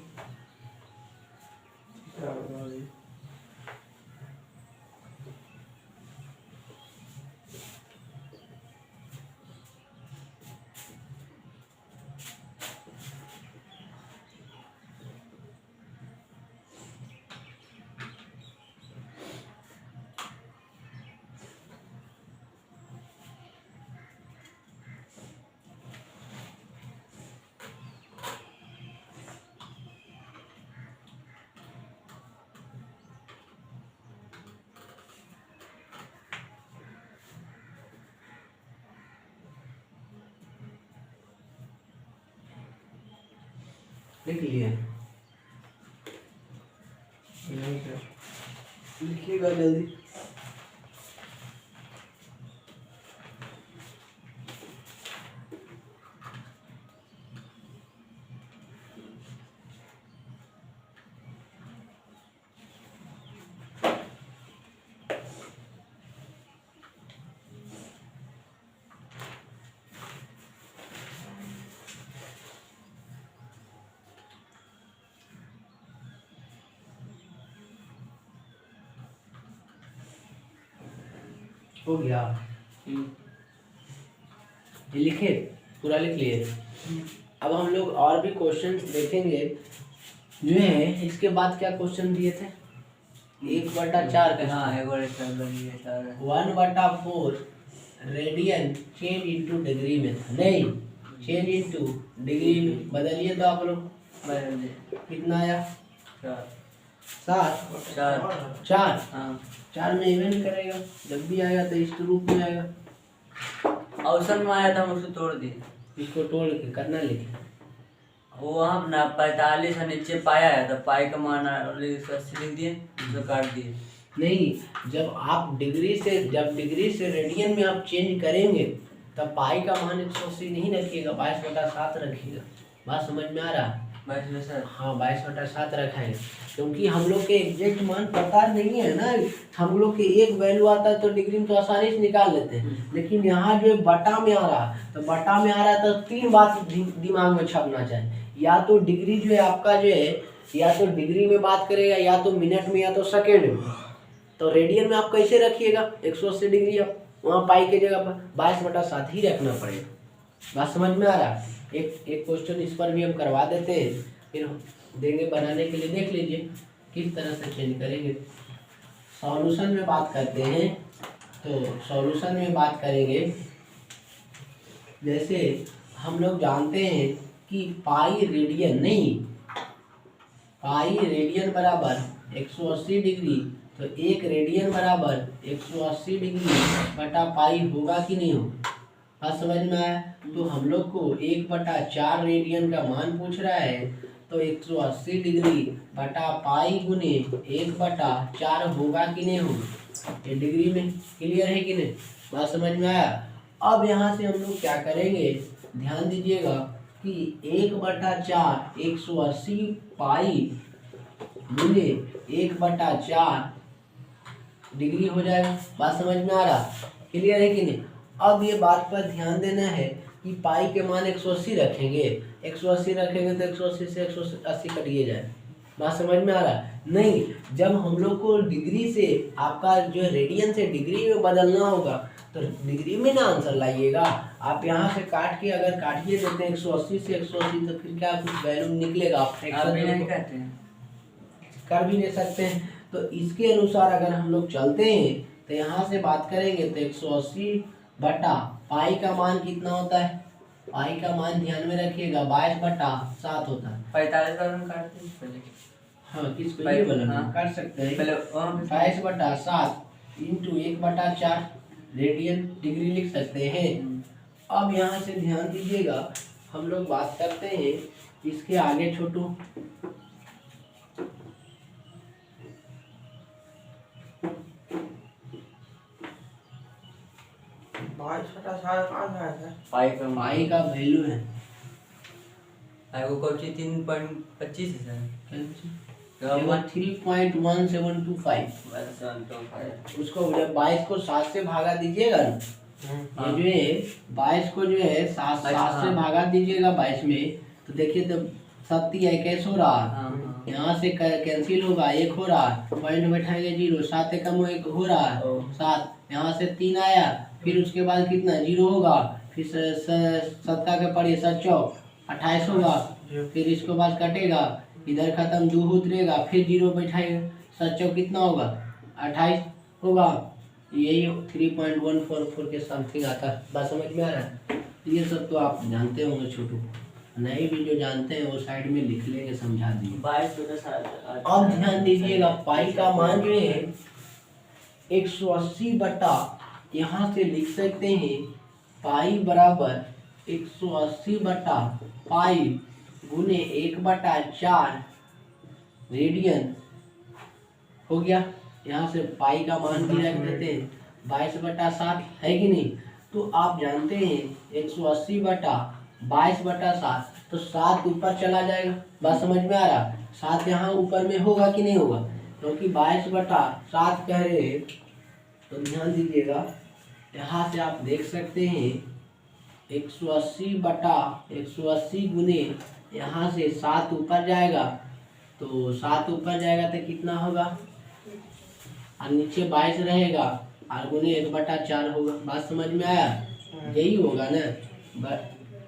लिख लिए? लिखिएगा जल्दी। हो गया? ये लिखे, पूरा लिख लिए। अब हम लोग और भी क्वेश्चंस देखेंगे जो है। इसके बाद क्या क्वेश्चन दिए थे? 1/4 का। हाँ 1/4 1/4 रेडियन चेंज इनटू डिग्री में था, नहीं चेंज इनटू डिग्री में बदलिए तो आप लोग कितना आया? 7 4 हाँ 4 में इवेंट करेगा, जब भी आएगा तो इस रूप में आएगा। ऑप्शन में आया था, हम उसको तोड़ दिए। इसको तोड़ के करना लिखे, वो वहाँ ना 45 है, नीचे पाया है तो पाई का मान 80 लिख दिए, उसको काट दिए। नहीं जब आप डिग्री से रेडियन में आप चेंज करेंगे तब पाई का मान 180 नहीं रखिएगा, 22/7 रखिएगा। बात समझ में आ रहा है? 22/7। हाँ 22/7 रखाएंगे, क्योंकि हम लोग के एग्जैक्ट मान पता नहीं है ना। हम लोग के एक वैल्यू आता है तो डिग्री में तो आसानी से निकाल लेते हैं, लेकिन यहाँ जो बटा में आ रहा है, तो बटा में आ रहा है तो 3 बात दिमाग में छपना चाहिए। या तो डिग्री जो है आपका जो है, या तो डिग्री में बात करेगा, या तो मिनट में, या तो सेकेंड में। तो रेडियन में आप कैसे रखिएगा 180 डिग्री, आप वहाँ पाई के जगह पर 22/7 ही रखना पड़ेगा। बात समझ में आ रहा है? एक क्वेश्चन इस पर भी हम करवा देते हैं, फिर देंगे बनाने के लिए, देख लीजिए किस तरह से चेंज करेंगे। सॉल्यूशन में बात करते हैं, तो सॉल्यूशन में बात करेंगे। जैसे हम लोग जानते हैं कि पाई रेडियन नहीं, पाई रेडियन बराबर 180 डिग्री, तो 1 रेडियन बराबर 180 डिग्री बटा पाई होगा कि नहीं होगा? बात समझ में आया? तो हम लोग को 1/4 रेडियन का मान पूछ रहा है, तो 180 डिग्री बटा पाई गुने 1/4 होगा कि नहीं होगा? ये डिग्री में क्लियर है कि नहीं? बात समझ में आया? अब यहाँ से हम लोग क्या करेंगे, ध्यान दीजिएगा कि 1/4 180 पाई गुने 1/4 डिग्री हो जाएगा। बात समझ में आ रहा? क्लियर है कि नहीं? अब ये बात पर ध्यान देना है कि पाई के मान 180 रखेंगे, 180 रखेंगे तो 180 से 180 कटिए जाए। बात समझ में आ रहा है? नहीं, जब हम लोग को डिग्री से आपका जो रेडियन से डिग्री में बदलना होगा तो डिग्री में ना आंसर लाइएगा। आप यहाँ से काट के अगर काटिए देते हैं 180 से 180 तो फिर क्या कुछ वैल्यू निकलेगा? आप भी नहीं कहते हैं, कर भी नहीं सकते हैं। तो इसके अनुसार अगर हम लोग चलते हैं तो यहाँ से बात करेंगे तो 180 बटा पाई का मान कितना होता है? पाई का मान ध्यान में रखिएगा 22/7 होता है। 45 का हम काटते हैं पहले। हाँ किस पे ये वाला हाँ। कर सकते हैं पहले वहाँ पे 22/7 इंटू 1/4 रेडियन डिग्री लिख सकते हैं। अब यहाँ से ध्यान दीजिएगा, हम लोग बात करते हैं इसके आगे छोटू, बाईस बटा सात कहाँ से आया था? पाई का पाई का वैल्यू है पाई को कौची 3.25 है सर 3.1725। उसको जब 22 को 7 से भागा दीजिएगा ना, ये जो है 22 को जो है 7 से भागा दीजिएगा 22 में, तो देखिए तो 7 21 हो रहा है, यहाँ से कैंसिल होगा, 1 हो रहा है, पॉइंट बैठाएंगे 0, 7 एकम 1 हो रहा है 7, यहाँ से 3 आया, फिर उसके बाद कितना 0 होगा, फिर 7 का पढ़िए 7 चौक 28 होगा, फिर इसके बाद कटेगा, इधर खत्म 2 उतरेगा, फिर 0 बैठाएगा, 7 चौक कितना होगा 28 होगा, यही 3.144 के समथिंग आता है। बात समझ में आ रहा है? ये सब तो आप जानते होंगे छोटू, नहीं भी जो जानते हैं वो साइड में लिख लेंगे, समझा दिए। 22 बटा 7 अब ध्यान दीजिएगा, पाई का मान जो है 180 बटा, यहाँ से लिख सकते हैं पाई बराबर 180 बटा पाई गुने 1/4 रेडियन हो गया। यहाँ से पाई का मान भी रख देते हैं 22/7 है कि नहीं। तो आप जानते हैं 180 बटा 22/7, तो 7 ऊपर चला जाएगा। बात समझ में आ रहा? 7 यहाँ ऊपर में होगा कि नहीं होगा, क्योंकि 22/7 कह रहे हैं। तो ध्यान दीजिएगा, यहाँ से आप देख सकते हैं 180 बटा 180 गुने, यहाँ से 7 ऊपर जाएगा, तो 7 ऊपर जाएगा तो कितना होगा, और नीचे 22 रहेगा, और गुने 1/4 होगा। बात समझ में आया? यही होगा ना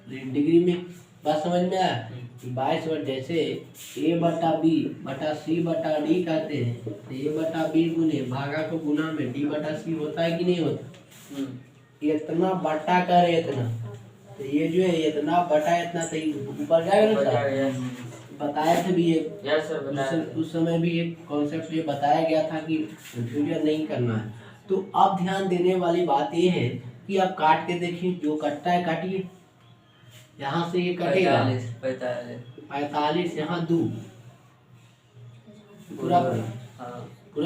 डिग्री में। बात समझ में आया? 22 जैसे a बटा b बटा c बटा d कहते हैं, तो a बटा b गुने भागा को गुना में d बटा c होता है कि नहीं होता। इतना बटा करे इतना, तो ये जो है इतना बटा इतना, तो ऊपर जाएगा ना सर, बताया था भी ये उस समय भी एक कॉन्सेप्ट ये बताया गया था कि कंफ्यूजन नहीं करना है। तो अब ध्यान देने वाली बात ये है कि आप काट के देखिए, जो कटता है काटिए, यहाँ से ये कटेगा 45, यहाँ 2 पूरा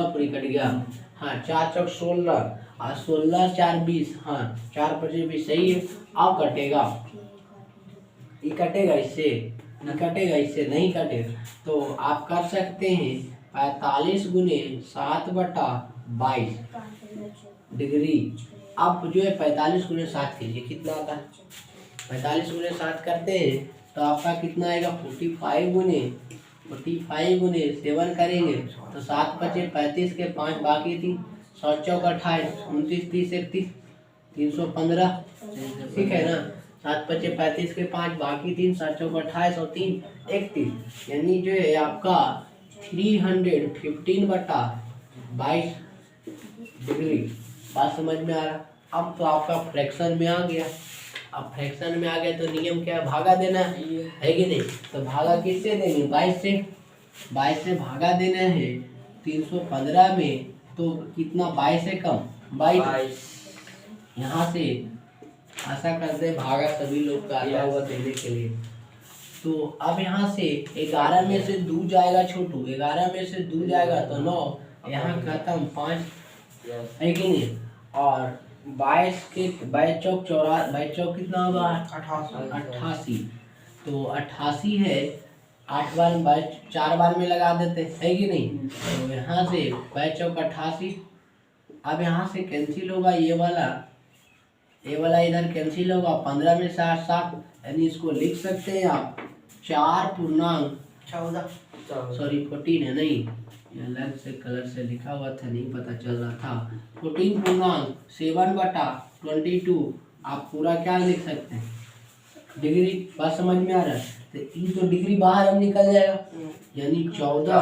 पूरी कट गया। हाँ 4 चौक 16, और 16 4 20, हाँ 4 5 20 सही है। अब कटेगा, ये कटेगा इससे, कटेगा इससे नहीं कटेगा, तो आप कर सकते हैं 45 गुने 7/22 डिग्री। अब जो है 45 गुने 7 कीजिए, कितना आता है, 45 गुने 7 करते हैं तो आपका कितना आएगा, 45 गुने 7 करेंगे तो 7 5 35 के 5 बाकी 3, 7 चौक 28, 29 30 31 315, ठीक है ना। 7 5 35 के 5 बाकी 3, 7 चौक 28 और 3 31, यानी जो है आपका 315/22 डिग्री। बात समझ में आ रहा? अब तो आपका फ्रैक्शन में आ गया। अब फ्रैक्शन में आ गया तो नियम क्या है, भागा देना है कि नहीं। तो भागा किससे देंगे, 22 से भागा देना है 315 में, तो कितना 22 से कम 22। यहाँ से आशा करते हैं भागा सभी लोग का आता हुआ देने के लिए। तो अब यहाँ से 11 में से 2 जाएगा छोटू, 11 में से 2 जाएगा तो 9, यहाँ खत्म 5 है कि नहीं। और 22 के 22 चौक कितना होगा, 88। तो 88 है, 8 बार 22 4 बार में लगा देते है कि नहीं। तो यहाँ से 22 चौक 88। अब यहाँ से कैंसिल होगा, ये वाला इधर कैंसिल होगा, 15 में से 8 7, यानी इसको लिख सकते हैं आप 4.14, सॉरी 14 है नहीं, ये अलग से कलर से लिखा हुआ था, नहीं पता चल रहा था। 14.7/22 आप पूरा क्या लिख सकते हैं, डिग्री। बात समझ में आ रहा है? तो ये तो डिग्री बाहर अब निकल जाएगा, यानी 14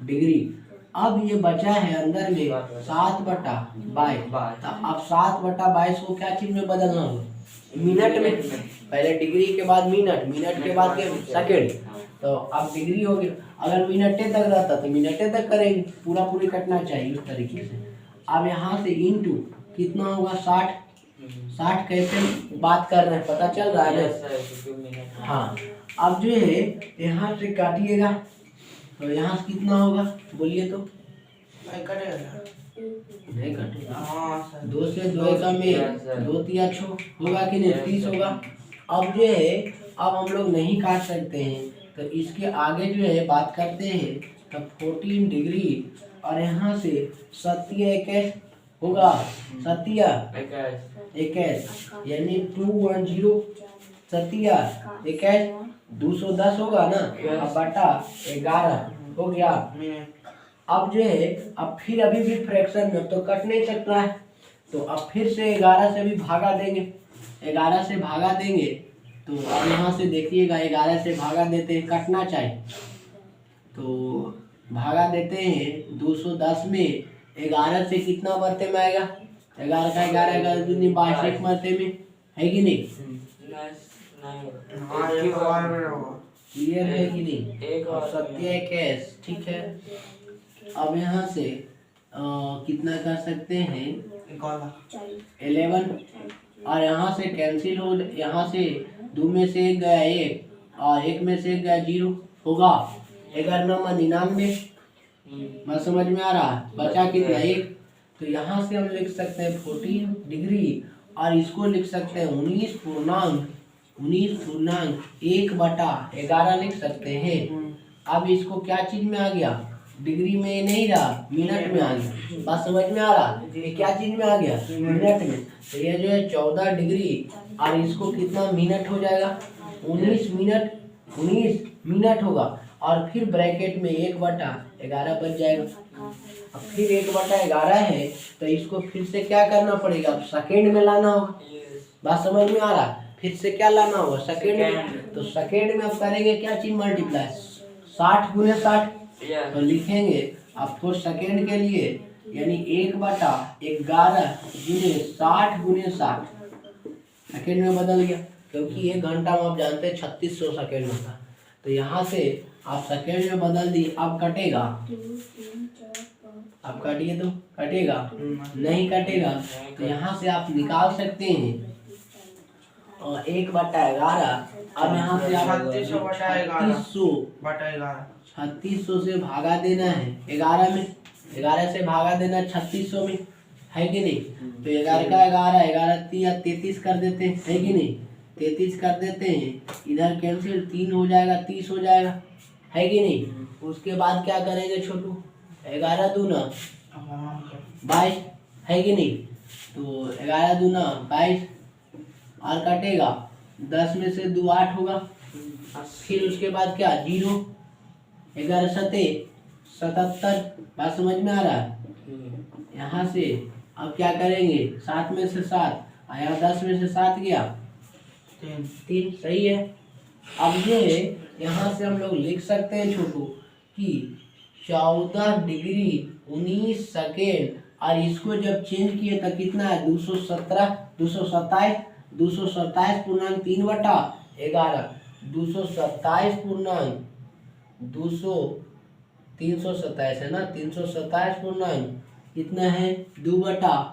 डिग्री। अब ये बचा है अंदर में 7/22। तो अब 7/22 को क्या चीज में बदलना होगा, मिनट में। पहले डिग्री के बाद मिनट के बाद सेकंड, तो अब डिग्री हो गया। अगर मिनटे तक रहता तो मिनटे तक करेंगे, पूरी कटना चाहिए उस तरीके से। अब यहाँ से इनटू कितना होगा, 60 कैसे बात कर रहे हैं पता चल रहा है ना। हाँ अब जो है यहाँ से काटिएगा तो यहाँ से कितना होगा, बोलिए तो नहीं कटेगा। हाँ सर 2 से 2 का में 2 तिया 6 होगा कि नहीं, 30 होगा। अब जो है अब हम लोग नहीं काट सकते हैं, तो इसके आगे जो है बात करते हैं तो 14 डिग्री और यहाँ से 21 होगा, 21 यानी 210 21 210 होगा ना, अब बटा 11 हो गया। मिनट। अब जो है अब फिर अभी भी फ्रैक्शन में तो कट नहीं सकता है, तो अब फिर से 11 से भी भागा देंगे, 11 से भागा देंगे तो अब यहाँ से देखिएगा 11 से भागा देते हैं, कटना चाहिए तो भागा देते हैं 210 में 11 से कितना मरते में आएगा, 11 का 11 दूनी 22 मरते में है कि नहीं, हाँ एक बार में होगा। क्लियर है कि नहीं। एक और 27 ठीक है। अब यहाँ से कितना कर सकते हैं, 11 और यहाँ से कैंसिल हो, यहाँ से 2 में से 1 गया 1 और 1 में से 1 गया 0 होगा, 11 9 99। बात समझ में आ रहा है, बचा कितना 1, तो यहाँ से हम लिख सकते हैं 14 डिग्री और इसको लिख सकते हैं 19.1/11 लिख सकते हैं। अब इसको क्या चीज में आ गया, डिग्री में नहीं रहा, मिनट में आ गया। बात समझ में आ रहा, ये क्या चीज में आ गया, मिनट में। तो ये जो है 14 डिग्री और इसको कितना मिनट हो जाएगा, 19 मिनट होगा और फिर ब्रैकेट में 1/11 बच जाएगा। अब फिर 1/11 है तो इसको फिर से क्या करना पड़ेगा, सेकेंड में लाना होगा। बात समझ में आ रहा, फिर से क्या लाना होगा, सेकेंड में। तो सेकेंड में अब करेंगे क्या चीज, मल्टीप्लाई 60 गुने 60 तो लिखेंगे आपको सेकेंड के लिए यानी 1/11 गुने 60 गुने 60 सेकेंड में बदल गया, क्योंकि 1 घंटा में आप जानते हैं 3600 सेकेंड होता। तो यहाँ से आप सेकेंड में बदल दी। अब कटेगा, आप काटिए तो कटेगा, नहीं कटेगा तो यहाँ से आप निकाल सकते हैं 1/11। अब यहाँ से आप 3600 से भागा देना है 11 में, 11 से भागा देना 3600 में, है कि नहीं। तो 11 का 11 33 कर देते हैं, है कि नहीं, 33 कर देते हैं, इधर कैंसिल 3 हो जाएगा 30 हो जाएगा, है कि नहीं। उसके बाद क्या करेंगे छोटू, 11 दूना 22 है कि नहीं, तो 11 दूना 22 और कटेगा 10 में से 2 8 होगा। फिर उसके बाद क्या 0, 11 7 77। बात समझ में आ रहा है। यहाँ से अब क्या करेंगे, 7 में से 7 आया, 10 में से 7 गया 3 सही है। अब ये यहाँ से हम लोग लिख सकते हैं छोटू कि 14 डिग्री 19 सेकेंड और इसको जब चेंज किए तो कितना है 227 पूर्णांक 3/11 327 है ना, 327 पूर्णांक कितना है 2/11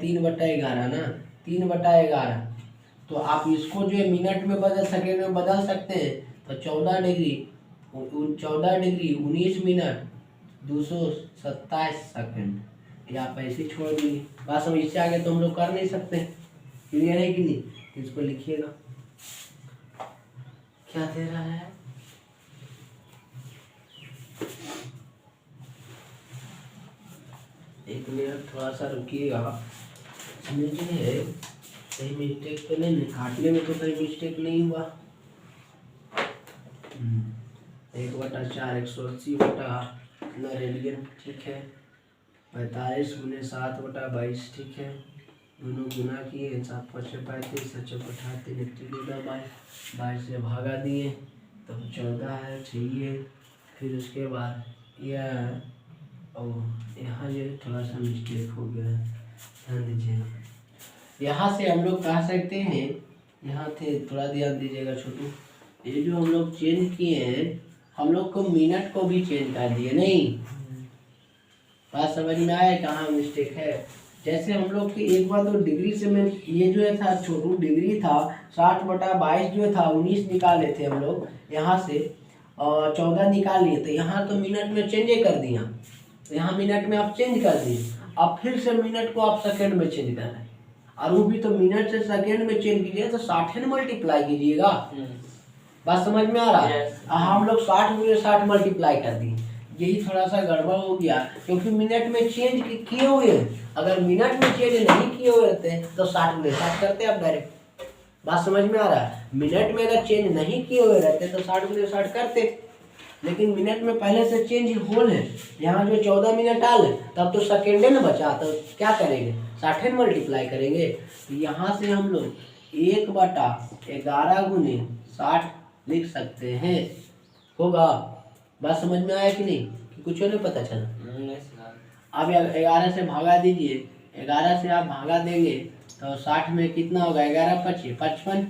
3/11 ना, 3/11। तो आप इसको जो है मिनट में बदल सेकेंड में बदल सकते हैं। तो 14 डिग्री 19 मिनट 227 सेकेंड, या आप ऐसे छोड़ देंगे। बात समझ, इससे आगे तो हम लोग कर नहीं सकते। क्लियर है कि नहीं, इसको लिखिएगा क्या दे रहा है। एक मिनट थोड़ा सा रुकिएगा, मुझे है कहीं मिस्टेक तो नहीं, काटने में तो कहीं मिस्टेक नहीं हुआ। 1/4 180 रेडियन ठीक है, 45 गुने 7/22 ठीक है, दोनों गुना किए 7 5 35 7 38 22 से भागा दिए तो 14 है, चाहिए। फिर उसके बाद यह यहाँ ये थोड़ा सा मिस्टेक हो गया है, ध्यान दीजिएगा। यहाँ से हम लोग कह सकते हैं, यहाँ थे थोड़ा ध्यान दीजिएगा छोटू, ये जो हम लोग चेंज किए हैं हम लोग को मिनट को भी चेंज कर दिए, नहीं बात समझ में आया कहाँ मिस्टेक है। जैसे हम लोग की एक बार तो डिग्री से मैं ये जो है था छोटू डिग्री था 60/22 जो था 19 निकाले थे हम लोग यहाँ से, और 14 निकाल लिए, तो यहाँ तो मिनट में चेंज कर दिया, तो यहाँ मिनट में आप चेंज कर दिए। अब फिर से मिनट को आप सेकंड में चेंज कर रहे हैं, और वो भी तो मिनट से सेकंड में चेंज कीजिए तो 60 मल्टीप्लाई कीजिएगा। बात समझ में आ रहा है? हम लोग 60 में 60 मल्टीप्लाई कर दिए, यही थोड़ा सा गड़बड़ हो गया, क्योंकि मिनट में चेंज किए हुए, अगर मिनट में चेंज नहीं किए हुए रहते तो 60 में 60 करते आप डायरेक्ट। बात समझ में आ रहा है? मिनट में अगर चेंज नहीं किए हुए रहते तो 60 में 60 करते, लेकिन मिनट में पहले से चेंज होल है, यहाँ जो 14 मिनट आल तब तो सेकेंडे न बचा, तो क्या करेंगे 60 मल्टीप्लाई करेंगे। तो यहाँ से हम लोग 1/11 गुने 60 लिख सकते हैं, होगा। बात समझ में आया कि नहीं, कि कुछ नहीं पता चला? अब 11 से भागा दीजिए, 11 से आप भागा देंगे तो 60 में कितना होगा, 11 × 5 = 55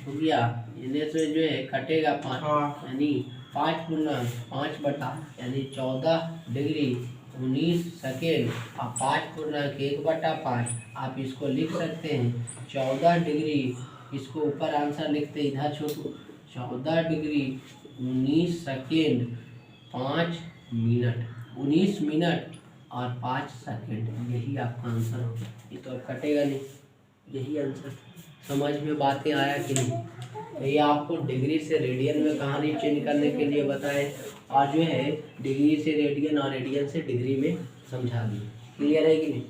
हो गया। इन्हें से जो है कटेगा 5, यानी 5 × 5 यानी 14 डिग्री 19 सेकेंड, और 5 × 1/5 आप इसको लिख सकते हैं 14 डिग्री, इसको ऊपर आंसर लिखते इधर छोटू, 14 डिग्री 19 सेकेंड 5 मिनट, 19 मिनट और 5 सेकेंड, यही आपका आंसर होगा। ये तो अब कटेगा नहीं, यही आंसर। समझ में बातें आया कि नहीं? तो ये आपको डिग्री से रेडियन में कहानी चेंज करने के लिए बताएं, और जो है डिग्री से रेडियन और रेडियन से डिग्री में समझा दिए। क्लियर है कि नहीं?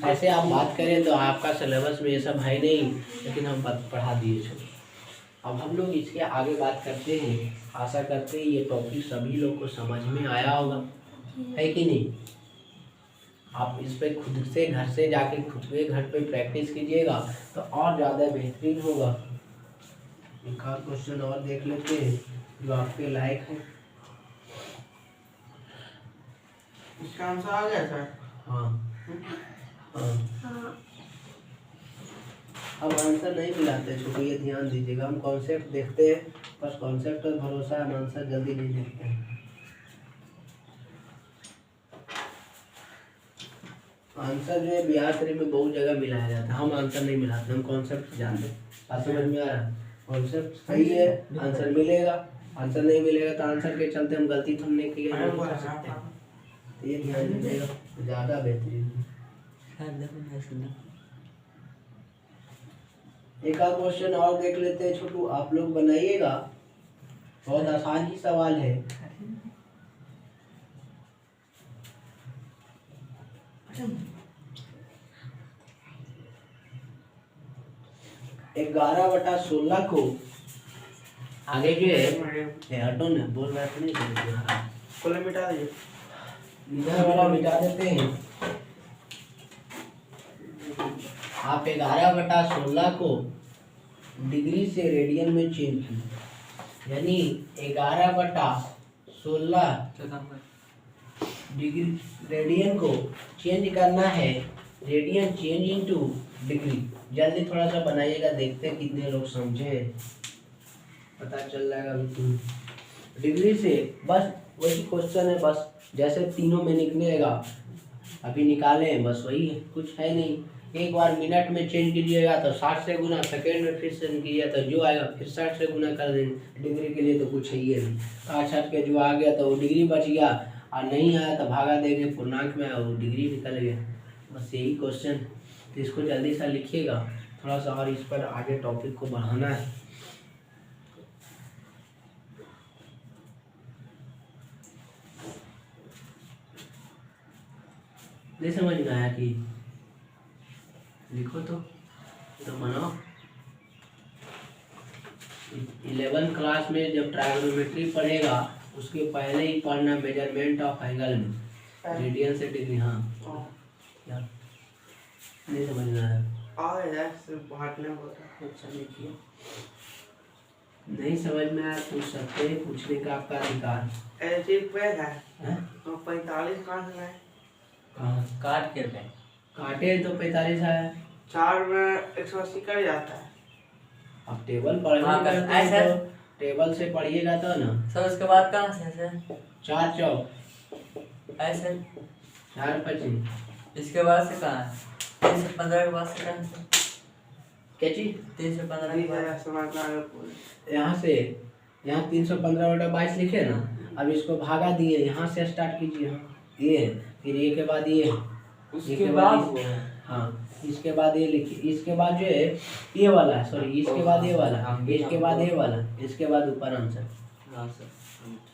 ऐसे आप बात करें तो आपका सिलेबस में ये सब है नहीं, लेकिन हम पढ़ा दिए छोटे। अब हम लोग इसके आगे बात करते हैं। आशा करते हैं ये टॉपिक सभी लोग को समझ में आया होगा, है कि नहीं? आप इस पे खुद से घर से जाके खुद के घर पे प्रैक्टिस कीजिएगा तो और ज़्यादा बेहतरीन होगा। एक और क्वेश्चन और देख लेते हैं जो आपके लायक है। इसका आंसर आ गया सर? हाँ हाँ, अब आंसर नहीं मिलाते छोटे, ये ध्यान दीजिएगा। हम कॉन्सेप्ट देखते हैं, बस कॉन्सेप्ट पर भरोसा, हम आंसर जल्दी नहीं देखते हैं। आंसर जो है बिहार शरीफ में बहुत जगह मिलाया जाता है, हम आंसर नहीं मिलाते, हम कॉन्सेप्ट जानते हैं। बात समझ में आ रहा है? कॉन्सेप्ट सही है, आंसर मिलेगा, आंसर नहीं मिलेगा तो आंसर के चलते हम गलती तो हम नहीं किए कर सकते हैं। तो ये ध्यान दीजिएगा, ज़्यादा बेहतरीन। एक और क्वेश्चन और देख लेते हैं छोटू, आप लोग बनाइएगा, बहुत आसान ही सवाल है। ग्यारह बटा 16 को आगे जो है हटो न, बोल रहा था नहीं, कोले मिटा दीजिए, इधर वाला मिटा देते हैं। आप 11 बटा 16 को डिग्री से रेडियन में चेंज कीजिए, यानी 11 बटा 16 डिग्री रेडियन को चेंज करना है, रेडियन चेंज इनटू डिग्री। जल्दी थोड़ा सा बनाइएगा, देखते हैं कितने लोग समझे, पता चल जाएगा बिल्कुल। डिग्री से बस वही क्वेश्चन है, बस जैसे तीनों में निकलेगा अभी निकाले हैं, बस वही है, कुछ है नहीं। एक बार मिनट में चेंज कीजिएगा तो 60 से गुना, सेकेंड में फिर से कीजिए तो जो आएगा फिर 60 से गुना कर देंगे। डिग्री के लिए तो कुछ है ही नहीं, 60 के जो आ गया तो वो डिग्री बच गया, और नहीं आया तो भागा देंगे, पूर्णांक में वो डिग्री निकल गया। बस यही क्वेश्चन, तो इसको जल्दी सा लिखिएगा, थोड़ा सा और इस पर आगे टॉपिक को बढ़ाना है। नहीं समझ में आया कि लिखो तो बनाओ। 11th क्लास में जब ट्रायगोनोमेट्री पढ़ेगा उसके पहले ही पढ़ना मेजरमेंट ऑफ एंगल में, रेडियन से डिग्री। हाँ यार, नहीं समझ में आया? अच्छा नहीं किया, नहीं समझ में आया पूछ सकते हैं, पूछने का आपका अधिकार है। 45 कहाँ से लाए? कहाँ काट के पे काटे तो 45 आया, 4 में 180 कट जाता है। अब टेबल पढ़ने हाँ, करते हैं ऐसे? तो टेबल से पढ़िएगा तो ना। सर उसके बाद कहाँ से सर? 4 चौक ऐसे 4 25, इसके बाद से कहाँ है? 3 से 15 के बाद से कहाँ से? क्या चीज? 3 से 15 के बाद समझ में आ गया। यहाँ से यहाँ 315/22 लिखे ना, अब इसको भागा दिए, यहाँ से स्टार्ट कीजिए। ये है, फिर ये के बाद ये, उसके बाद वो है। हाँ इसके बाद ये लिखिए, इसके बाद जो है ये वाला, सॉरी इसके बाद ये वाला, इसके बाद ये वाला, इसके बाद ऊपर आंसर। हाँ सर।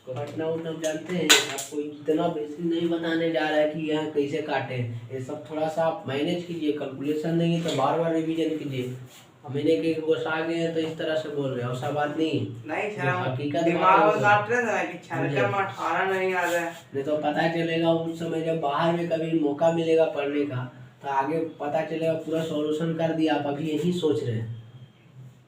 पटना उतना जानते हैं, आपको इतना बेसिक नहीं बताने जा रहा है कि यहाँ कैसे काटे, ये सब थोड़ा सा आप मैनेज कीजिए, कैलकुलेशन नहीं है तो बार बार रिवीजन कीजिए। महीने के घुसा गए हैं तो इस तरह से बोल रहे हैं, ऐसा बात नहीं नहीं जो सर, हम हकीकत दिमाग बात में है काट रहे थे कि 6 में 18 नहीं आ रहा है। नहीं तो पता चलेगा उस समय जब बाहर में कभी मौका मिलेगा पढ़ने का, तो आगे पता चलेगा पूरा सॉल्यूशन कर दिया, आप अभी यही सोच रहे हैं।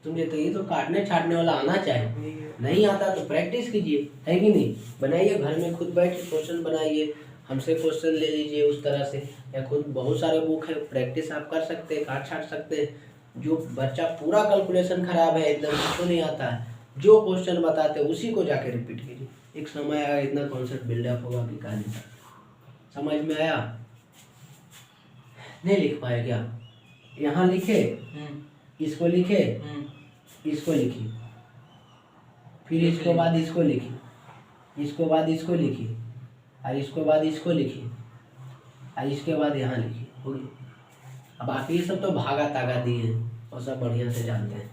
तुमने तो ये तो काटने छाटने वाला आना चाहिए, नहीं आता तो प्रैक्टिस कीजिए, है कि नहीं। बनाइए घर में, खुद बैठ के क्वेश्चन बनाइए, हमसे क्वेश्चन ले लीजिए उस तरह से, या खुद बहुत सारे बुक है, प्रैक्टिस आप कर सकते हैं, काट छाट सकते हैं। जो बच्चा पूरा कैलकुलेशन खराब है, एकदम कुछ नहीं आता है, जो क्वेश्चन बताते हैं उसी को जाके रिपीट कीजिए, एक समय आएगा इतना कॉन्सेप्ट बिल्डअप होगा कि कहानी। समझ में आया? नहीं लिख पाए क्या? यहाँ लिखे, इसको लिखे, इसको लिखिए, फिर इसके बाद इसको लिखिए, इसको बाद इसको लिखिए, और इसको बाद इसको लिखिए, और इसके बाद यहाँ लिखिए, हो गया। अब बाकी ये सब तो भागा तागा दिए हैं और सब बढ़िया से जानते हैं।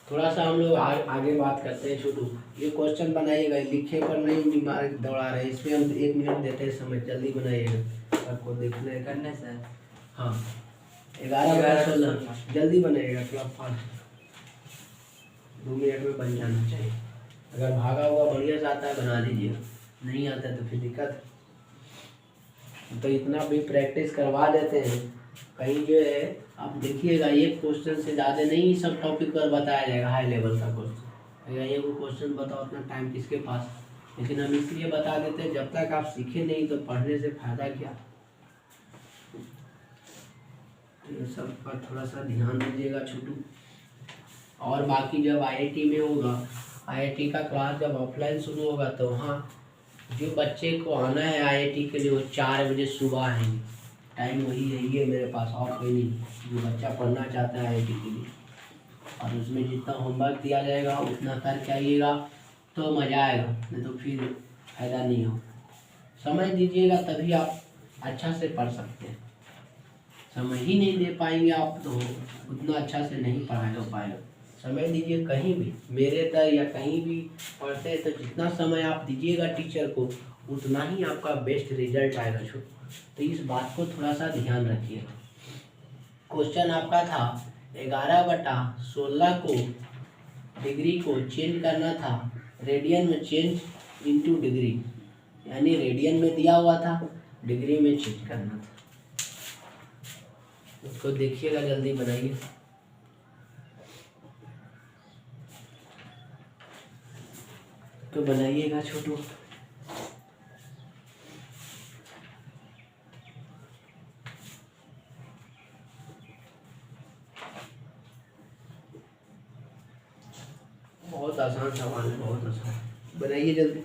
थोड़ा सा हम लोग आगे बात करते हैं। छोटू ये क्वेश्चन बनाइएगा, लिखे पर नहीं दिमाग दौड़ा रहे, इसमें हम 1 मिनट देते हैं समय, जल्दी बनाइएगा, आपको देखने करने से। हाँ 11:16 जल्दी बनाइएगा, थोड़ा फास्ट, 2 मिनट में बन जाना चाहिए। अगर भागा हुआ बढ़िया से आता है बना दीजिएगा, नहीं आता तो फिर दिक्कत है। तो इतना भी प्रैक्टिस करवा देते हैं, कहीं जो है आप देखिएगा एक क्वेश्चन से ज़्यादा नहीं सब टॉपिक पर बताया जाएगा, हाई लेवल का क्वेश्चन। अगर ये वो क्वेश्चन बताओ उतना टाइम किसके पास, लेकिन हम इसलिए बता देते हैं जब तक आप सीखे नहीं तो पढ़ने से फायदा क्या। तो ये सब पर थोड़ा सा ध्यान दीजिएगा छोटू। और बाकी जब IIT में होगा, IIT का क्लास जब ऑफलाइन शुरू होगा तो वहाँ जो बच्चे को आना है IIT के लिए वो 4 बजे सुबह आएंगे, टाइम वही है मेरे पास, और कोई नहीं। जो बच्चा पढ़ना चाहता है IIT के लिए, और उसमें जितना होमवर्क दिया जाएगा उतना करके आइएगा तो मज़ा आएगा, नहीं तो फिर फायदा नहीं हो। समय दीजिएगा तभी आप अच्छा से पढ़ सकते हैं, समय ही नहीं दे पाएंगे आप तो उतना अच्छा से नहीं पढ़ाई हो पाएगा। समय दीजिए कहीं भी, मेरे तरह या कहीं भी पढ़ते हैं तो जितना समय आप दीजिएगा टीचर को उतना ही आपका बेस्ट रिजल्ट आएगा। तो इस बात को थोड़ा सा ध्यान रखिए। क्वेश्चन आपका था 11/16 को डिग्री को चेंज करना था, रेडियन में चेंज इनटू डिग्री, यानी रेडियन में दिया हुआ था, डिग्री में चेंज करना था। उसको देखिएगा, जल्दी बनाइए। तो बनाइएगा छोटू। बहुत आसान सवाल है, बहुत आसान, बनाइए जल्दी।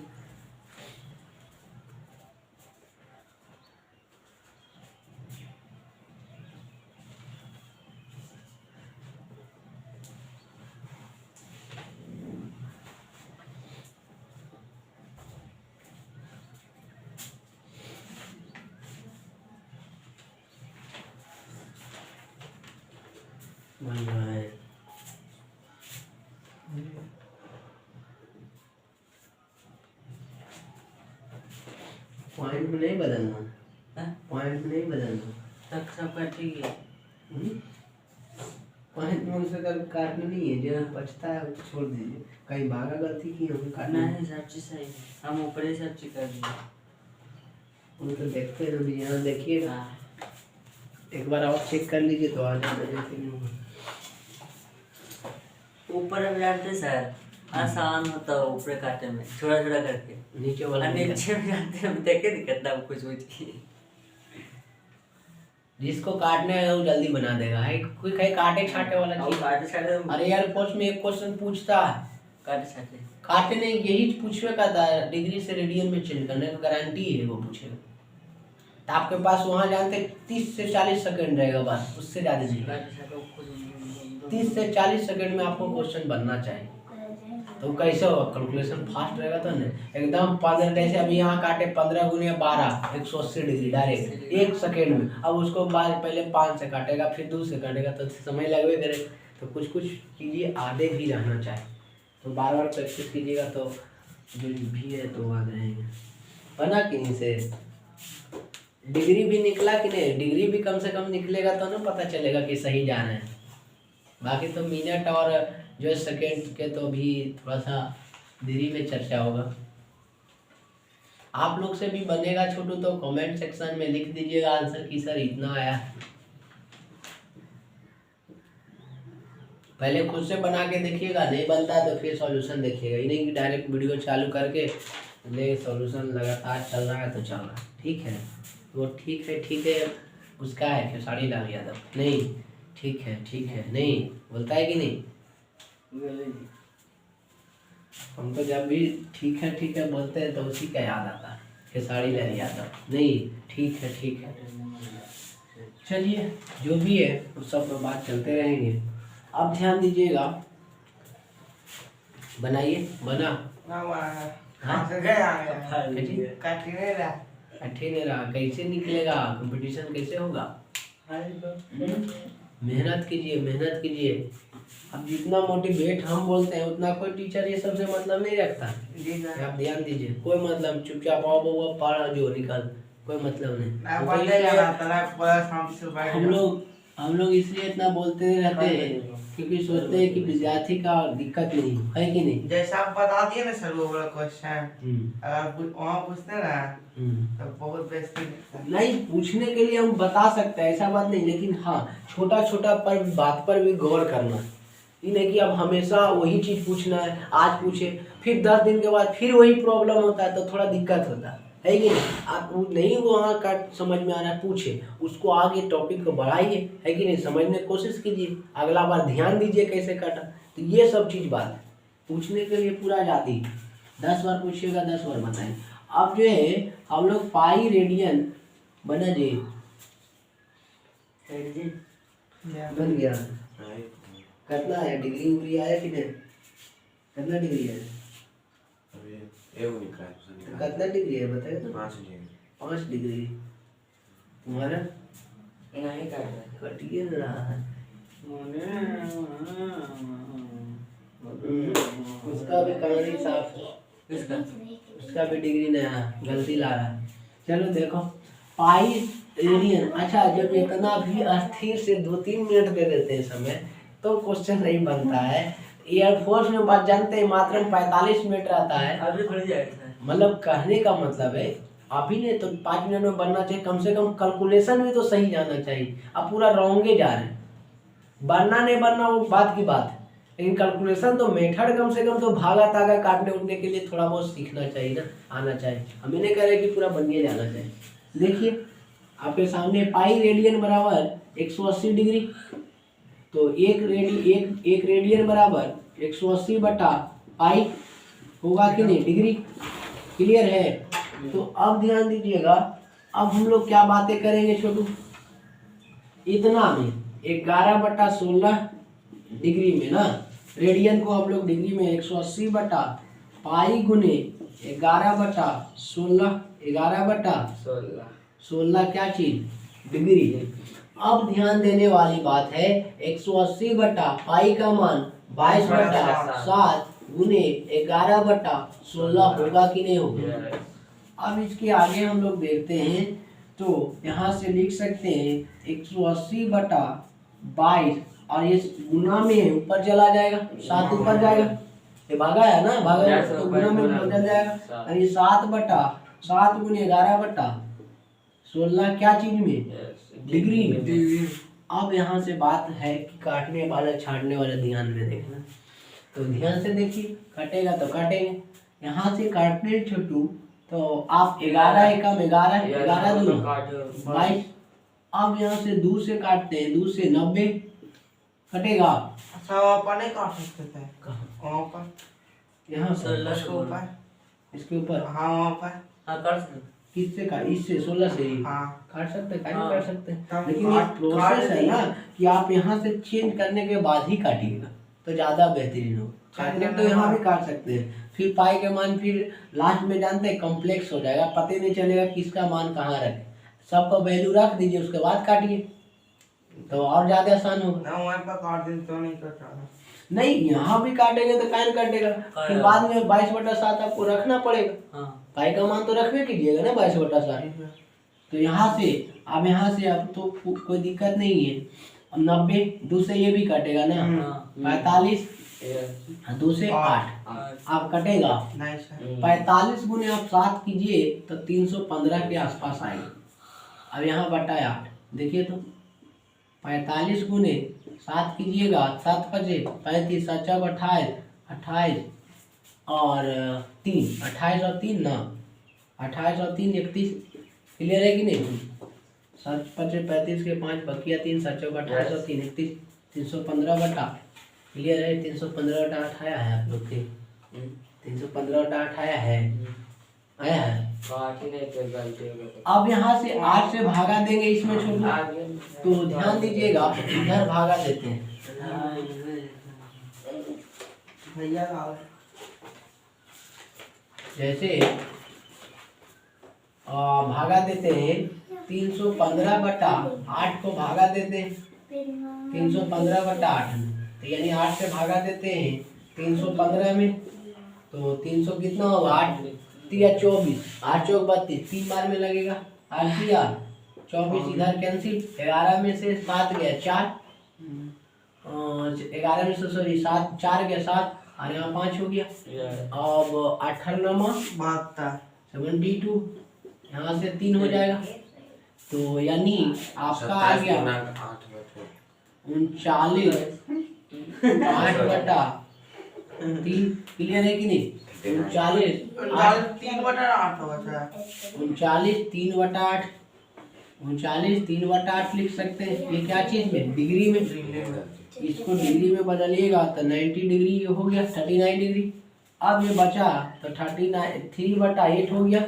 बन रहा है। पॉइंट में नहीं बदलना, पॉइंट में नहीं बदलना, तब सबका ठीक है। पॉइंट में उनसे कभी काटना नहीं है, जो बचता है वो छोड़ दीजिए। कहीं भागा गलती की हमें काटना नहीं सब चीज़ सही है, हम ऊपर ही सब चीज़ कर दिए। उनको देखते हैं अभी, यहाँ देखिएगा एक बार और चेक कर लीजिए तो आ जाएगा। ऊपर अब जानते सर आसान होता है ऊपर काटे में, छोटा छोटा करके, नीचे वाला नीचे में जानते हैं देखे दिखता है कुछ कुछ। जिसको काटने है वो जल्दी बना देगा, है कोई कहीं काटे छाटे वाला चीज। काटे छाटे, अरे यार पोस्ट में एक क्वेश्चन पूछता है, काटे छाटे काटे नहीं यही पूछवे का था, डिग्री से रेडियन में चेंज करने का गारंटी है वो पूछेगा। तो आपके पास वहाँ जानते 30 से 40 सेकंड रहेगा बस, उससे ज़्यादा नहीं। काटे छाटे खुद 30 से 40 सेकंड में आपको क्वेश्चन बनना चाहिए। तो कैसे होगा, कैलकुलेशन फास्ट रहेगा तो ना एकदम 15, जैसे अभी यहाँ काटे 15 गुने 12 180 डिग्री डायरेक्ट 1 सेकेंड में। अब उसको बाद पहले 5 से काटेगा, फिर 2 से काटेगा, तो समय लगवे करेगा। तो कुछ कुछ चीज़ें आगे भी रहना चाहिए। तो बार बार प्रैक्टिस कीजिएगा तो जो भी है तो याद रहेंगे। बना कि नहीं से डिग्री भी निकला कि नहीं, डिग्री भी कम से कम निकलेगा तो ना पता चलेगा कि सही जा रहे हैं। बाकी तो मिनट और जो सेकेंड के तो भी थोड़ा सा देरी में चर्चा होगा। आप लोग से भी बनेगा छोटू तो कमेंट सेक्शन में लिख दीजिएगा आंसर कि सर इतना आया। पहले खुद से बना के देखिएगा, नहीं बनता तो फिर सॉल्यूशन देखिएगा। ये नहीं कि डायरेक्ट वीडियो चालू करके ले सॉल्यूशन लगातार चल रहा है तो चल रहा है। ठीक है, वो ठीक है उसका है कि साड़ी लाल यादव नहीं ठीक है नहीं बोलता है कि नहीं। हम तो जब भी ठीक है बोलते हैं तो उसी का याद आता है कि साड़ी लाल यादव नहीं ठीक है। चलिए जो भी है उस सब पर बात चलते रहेंगे। अब ध्यान दीजिएगा, बनाइए। बना कठिन रहा, कैसे निकलेगा, कंपटीशन कैसे होगा। मेहनत कीजिए। अब जितना मोटिवेट हम बोलते हैं उतना कोई टीचर ये सबसे मतलब नहीं रखता। आप ध्यान दीजिए, कोई मतलब चुपचाप आओ बउआ पढ़ जो निकल, कोई मतलब नहीं। हम लोग इसलिए इतना बोलते रहते हैं क्योंकि सोचते हैं कि विद्यार्थी का दिक्कत नहीं है कि नहीं। जैसा आप बता दिए ना सर वो वाला क्वेश्चन, अगर वहाँ पूछते ना तो बहुत बेस्ट नहीं, पूछने के लिए हम बता सकते हैं, ऐसा बात नहीं, लेकिन हाँ छोटा पर बात पर भी गौर करना। ये नहीं कि अब हमेशा वही चीज पूछना है, आज पूछे फिर 10 दिन के बाद फिर वही प्रॉब्लम होता है तो थोड़ा दिक्कत होता है कि नहीं। आप नहीं वहाँ का समझ में आ रहा है, पूछे उसको आगे टॉपिक को बढ़ाइए, है कि नहीं, समझने की कोशिश कीजिए, अगला बार ध्यान दीजिए कैसे काटा। तो ये सब चीज़ बात है, पूछने के लिए पूरा आज़ादी। 10 बार पूछिएगा 10 बार बताएंगे। अब जो है हम लोग पाई रेडियन बना जी बन गया। कितना है डिग्री उग्री आया कि नहीं, कितना डिग्री है, कितना डिग्री है बताइए तो। 5 डिग्री। तुम्हारा कटिए रहा है। उसका भी कहानी साफ है, उसका भी डिग्री नया गलती ला रहा है। चलो देखो पाई रेडियन। अच्छा जब इतना भी अस्थिर से 2-3 मिनट दे देते हैं समय तो क्वेश्चन नहीं बनता है। एयरफोर्स में बात जानते हैं मात्र 45 मिनट रहता है। मतलब कहने का मतलब है अभी नहीं तो 5 मिनट में बनना चाहिए, कम से कम कैलकुलेशन भी तो सही जाना चाहिए। अब पूरा रॉन्गे जा रहे हैं, बनना नहीं बनना वो बात की बात है, लेकिन कैलकुलेशन तो मेथड कम से कम तो भागा तागा काटने उठने के लिए थोड़ा बहुत सीखना चाहिए ना, आना चाहिए। हम नहीं कह रहे कि पूरा बन के जाना चाहिए। देखिए आपके सामने पाई रेडियन बराबर 180 डिग्री, तो एक रेडियन बराबर 180 बटा पाई होगा कि नहीं, डिग्री। क्लियर है। तो अब ध्यान दीजिएगा, अब हम लोग क्या बातें करेंगे छोटू, इतना में 11/16 डिग्री में ना, रेडियन को हम लोग डिग्री में 180 बटा पाई गुने 11/16 11/16 क्या चीज डिग्री। अब ध्यान देने वाली बात है 180 बटा पाई का मान 22/7 गुने 11/16 होगा कि नहीं होगा। अब इसके आगे हम लोग देखते हैं तो यहाँ से लिख सकते हैं 180 बटा 22 और ये गुना में ऊपर चला जाएगा, 7 ऊपर जाएगा, ये भागा है ना, भागा तो गुना में ऊपर चल जाएगा। और ये 7 गुने 11/16 क्या चीज में, डिग्री में। अब यहाँ से बात है कि काटने वाला छाटने वाला ध्यान में देखना, तो ध्यान से देखिए, कटेगा तो काटेंगे। यहाँ से काटने छोटू तो आप 11 एकम 11 11 दूर 22। अब यहाँ से 2 से काटते हैं, 2 से 90 कटेगा। अच्छा वहाँ पर नहीं काट सकते थे, वहाँ पर यहाँ से इसके ऊपर हाँ वहाँ पर कर सकते, किससे का, इससे 16 से ही हाँ काट सकते हैं, हाँ। काट सकते हैं। तब लेकिन ये काट प्रोसेस है ना, कि आप यहाँ से चेंज करने के बाद ही काटिएगा तो ज़्यादा बेहतरीन हो। काटने तो यहाँ भी काट सकते हैं, फिर पाई का मान फिर लास्ट में जानते हैं कॉम्प्लेक्स हो जाएगा, पता ही नहीं चलेगा किसका मान कहाँ रखे। सबका वैल्यू रख दीजिए, उसके बाद काटिए तो और ज़्यादा आसान होगा। ना वहाँ पर काट दिन तो नहीं कटा नहीं, यहाँ भी काटेंगे तो काइन काटेगा, फिर बाद में 22/7 आपको रखना पड़ेगा। हाँ पाई का मान तो रखबे कीजिएगा ना 22/7। तो यहाँ से अब तो कोई दिक्कत नहीं है। 90 2 से ये भी कटेगा ना, 45 2 से 8 आप कटेगा। नहीं सर 45 गुने आप 7 कीजिए तो 315 के आसपास आएगा। अब यहाँ बटा 8 देखिए तो 45 गुने 7 कीजिएगा, 7 बजे 35 7 चौक 28 और 3 28 और 3 ना 28 और 3 31। क्लियर है कि नहीं? 7 5 35 के 5 बकिया 3 7 चौक 28 और 3 31 315 बटा। क्लियर है? 315 बटा 8 आया है आप लोग के? 315 बटा 8 आया है? आया है। अब यहाँ से 8 से भागा देंगे इसमें छोड़ो, तो ध्यान दीजिएगा इधर भागा देते हैं। भैया का जैसे भागा देते हैं 315 बटा 8 को भागा देते हैं 315 बटा 8 में, तो यानी 8 से भागा देते हैं 315 में, तो 300 कितना होगा 8 3 24 8 चौक 32 3 बार में लगेगा 8 3 24 इधर कैंसिल। 11 में से 7 गया 4 11 में से सॉरी 7 4 गया 7 और यहाँ 5 हो गया। अब 18 72 यहाँ से 3 हो जाएगा, तो यानी आपका आ गया 39 8 बटा 3। क्लियर है कि नहीं? 39 3 बटा 8 होगा सर 39 3 बटा 8 39 3 बटा 8 लिख सकते हैं। ये क्या चीज में? डिग्री में। इसको डिग्री में बदलिएगा तो 90 डिग्री हो गया 39 डिग्री। अब ये बचा तो 39 3 बटा 8 हो गया।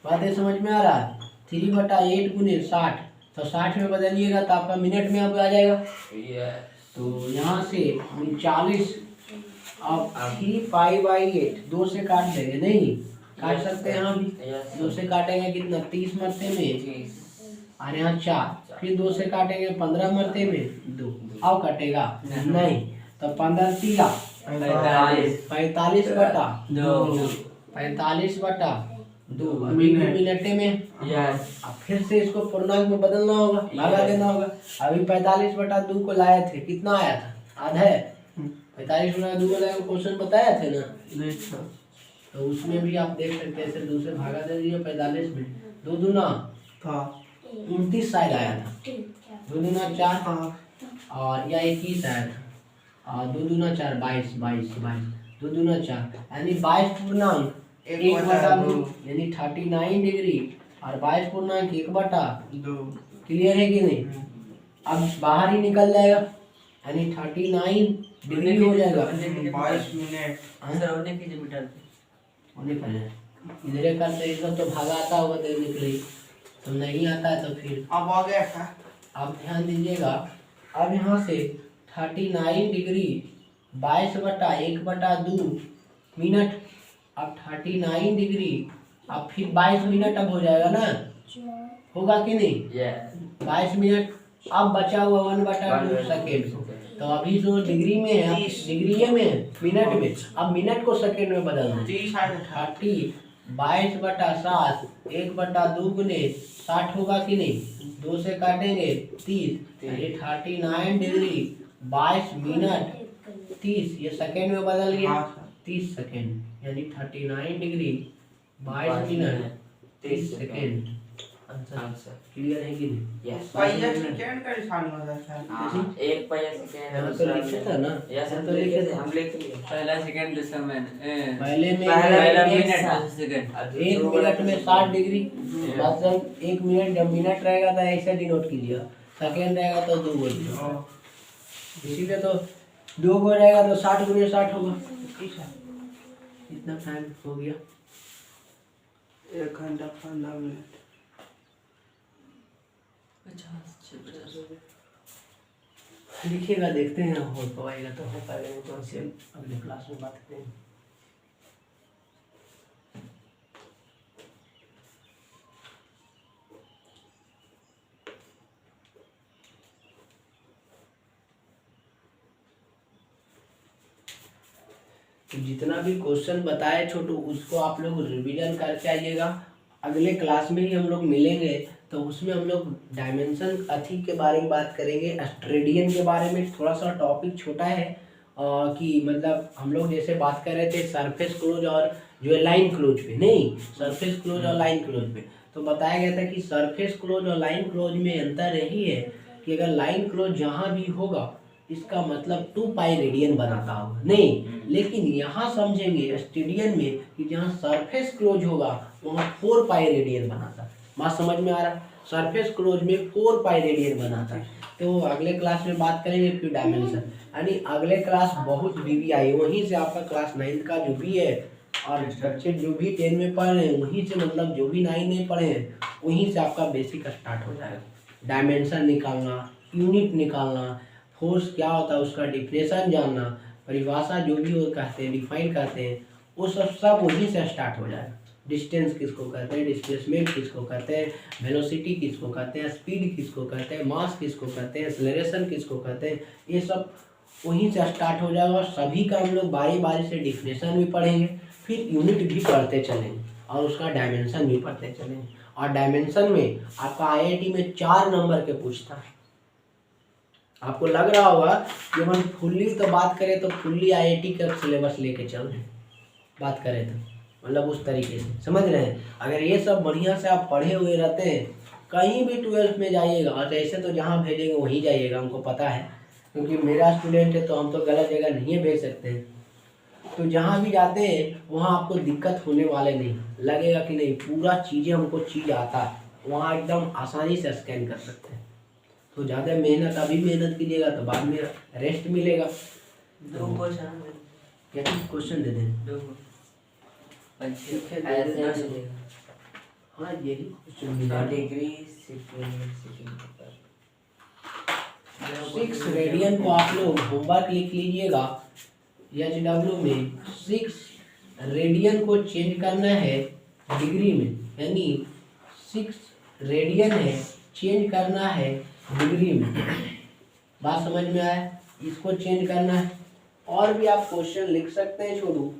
बातें समझ में आ रहा है? 3 बटा 8 गुने 60, तो 60 में बदलिएगा तो आपका मिनट में अब आ जाएगा। तो यहाँ से 39 अब 3 पाई/8 2 से काट देंगे, नहीं काट सकते हैं यहाँ भी। 2 से काटेंगे कितना 30 मरते में और यहाँ 4, फिर 2 से काटेंगे 15 मरते में 2। अब कटेगा नहीं, तो 15 3 45 बटा 2 45 बटा 2 मिनट में। अब फिर से इसको पूर्णांक में बदलना होगा, भागा देना होगा। अभी 45 बटा 2 को लाए थे, कितना आया था? आधा है। 45 बटा 2 को लाए क्वेश्चन बताया थे ना, तो उसमें भी आप देख सकते हैं ऐसे 2 से भागा दे दीजिए 45 में। 2 दूना 29 शायद आया था, 2 दूना 4 और या 21 आया था, और 2 दूना 4 22 2 दूना 4 यानी 22 पूर्णांक 1 बटा 2 यानी 39 डिग्री और 22 पूर्णांक 1 बटा 2। क्लियर है कि नहीं? अब बाहर ही निकल जाएगा यानी 39 डिग्री हो जाएगा। 22 मिनट सर होने कीजिए मीटर इधर करते इधर तो भागा आता होगा तो निकले, तो नहीं आता है तो फिर अब आ गया था। आप ध्यान दीजिएगा। अब यहाँ से 39 डिग्री 22 बटा 1 बटा 2 मिनट, अब 39 डिग्री अब फिर 22 मिनट अब हो जाएगा ना, होगा कि नहीं? 22 मिनट। अब बचा हुआ 1 बटा 2 सेकेंड, तो अभी जो डिग्री में है डिग्री में है मिनट में, अब मिनट को सेकेंड में बदल दें। 30 22 बटा 7 1 बटा 2 गुने 60 होगा कि नहीं? 2 से काटेंगे 30 यानी 39 डिग्री 22 मिनट 30, ये सेकेंड में बदल गया 30 सेकेंड यानी 39 डिग्री 22 मिनट 30 सेकेंड। क्लियर है कि नहीं? पहिया सेकंड का निशान होता है सर। एक पहिया सेकंड यहाँ तो लिखे था ना, तो लिखे थे, हम लिख लिए पहला सेकंड दूसरा मिनट पहले में पहला एक मिनट सेकंड 1 मिनट में 60 डिग्री, मतलब 1 मिनट जब मिनट रहेगा तो ऐसे डिनोट कीजिए, सेकेंड रहेगा तो 2 बोलिए, इसीलिए तो 2 को रहेगा तो 60 गुने 60 होगा। इतना टाइम हो गया 1 घंटा 15 मिनट। 50 56 लिखिएगा, देखते हैं हो पाएगा तो हो पाएगा, नहीं तो ऐसे अगले क्लास में बात करते हैं। तो जितना भी क्वेश्चन बताए छोटू उसको आप लोग रिवीजन करके आइएगा। अगले क्लास में ही हम लोग मिलेंगे तो उसमें हम लोग डायमेंशन अथी के बारे में बात करेंगे, स्ट्रेडियन के बारे में। थोड़ा सा टॉपिक छोटा है कि मतलब हम लोग जैसे बात कर रहे थे सरफेस क्लोज और जो है लाइन क्लोज पे, नहीं सरफेस क्लोज और लाइन क्लोज पे, तो बताया गया था कि सरफेस क्लोज और लाइन क्लोज में अंतर यही है कि अगर लाइन क्लोज जहाँ भी होगा इसका मतलब 2 पाई रेडियन बनाता होगा, नहीं, लेकिन यहाँ समझेंगे स्टेडियन में कि जहाँ सरफेस क्लोज होगा वहाँ 4 पाई रेडियन बनाता है। बात समझ में आ रहा है? सरफेस क्लोज में 4 पाई रेडियन बनाता है। तो अगले क्लास में बात करेंगे फिर डायमेंशन, यानी अगले क्लास बहुत वीवी आई, वहीं से आपका क्लास 9 का जो भी है और बच्चे जो भी 10 में पढ़ रहे हैं वहीं से, मतलब जो भी 9 में पढ़े हैं वहीं से आपका बेसिक स्टार्ट हो जाएगा। डायमेंशन निकालना, यूनिट निकालना, फोर्स क्या होता है उसका डिफिनेशन जानना, परिभाषा जो भी वो कहते हैं डिफाइन करते हैं, वो सब वहीं से स्टार्ट हो जाएगा। डिस्टेंस किसको कहते हैं, डिस्प्लेसमेंट किसको कहते हैं, वेलोसिटी किसको कहते हैं, स्पीड किसको कहते हैं, मास किसको कहते हैं, एक्सेलरेशन किसको कहते हैं, ये सब वहीं से स्टार्ट हो जाएगा। और सभी का हम लोग बारी बारी से डिफिनेशन भी पढ़ेंगे, फिर यूनिट भी पढ़ते चलेंगे और उसका डायमेंशन भी पढ़ते चलेंगे। और डायमेंशन में आपका IIT में 4 नंबर के पूछता है। आपको लग रहा होगा कि हम फुल्ली तो बात करें तो फुल्ली IIT का सिलेबस लेके चल रहे हैं, बात करें तो मतलब उस तरीके से समझ रहे हैं। अगर ये सब बढ़िया से आप पढ़े हुए रहते हैं, कहीं भी 12th में जाइएगा, और ऐसे तो जहाँ भेजेंगे वहीं जाइएगा, हमको पता है क्योंकि मेरा स्टूडेंट है तो हम तो गलत जगह नहीं भेज सकते हैं। तो जहाँ भी जाते हैं वहाँ आपको दिक्कत होने वाले नहीं, लगेगा कि नहीं पूरा चीज़ें हमको चीज़ आता है, वहाँ एकदम आसानी से स्कैन कर सकते हैं। तो ज़्यादा मेहनत अभी मेहनत कीजिएगा तो बाद में रेस्ट मिलेगा। 2 क्वेश्चन क्या क्वेश्चन दे दें? 2 हाँ यही क्वेश्चन मिला। डिग्री 6 रेडियन को आप लोग होमवर्क लिख लीजिएगा। HW में 6 रेडियन को चेंज करना है डिग्री में, यानी 6 रेडियन है चेंज करना है डिग्री में। बात समझ में आया? इसको चेंज करना है। और भी आप क्वेश्चन लिख सकते हैं छोड़ू।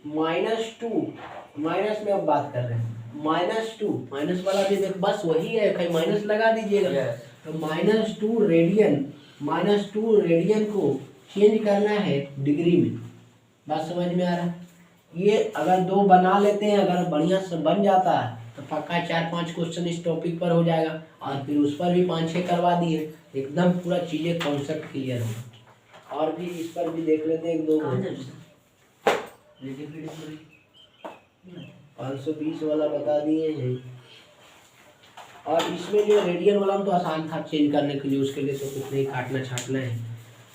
-2 माइनस में अब बात कर रहे हैं, -2 माइनस वाला भी देख, बस वही है, कहीं माइनस लगा दीजिएगा। तो -2 रेडियन को चेंज करना है डिग्री में। बात समझ में आ रहा है? ये अगर 2 बना लेते हैं, अगर बढ़िया से बन जाता है तो पक्का 4-5 क्वेश्चन इस टॉपिक पर हो जाएगा, और फिर उस पर भी 5-6 करवा दिए, एकदम पूरा चीज़ें कॉन्सेप्ट क्लियर होगा। और भी इस पर भी देख लेते हैं 1-2 520 वाला बता दिए हैं। और इसमें जो रेडियन वाला तो आसान था चेंज करने के लिए, उसके लिए तो कुछ नहीं काटना छाटना है।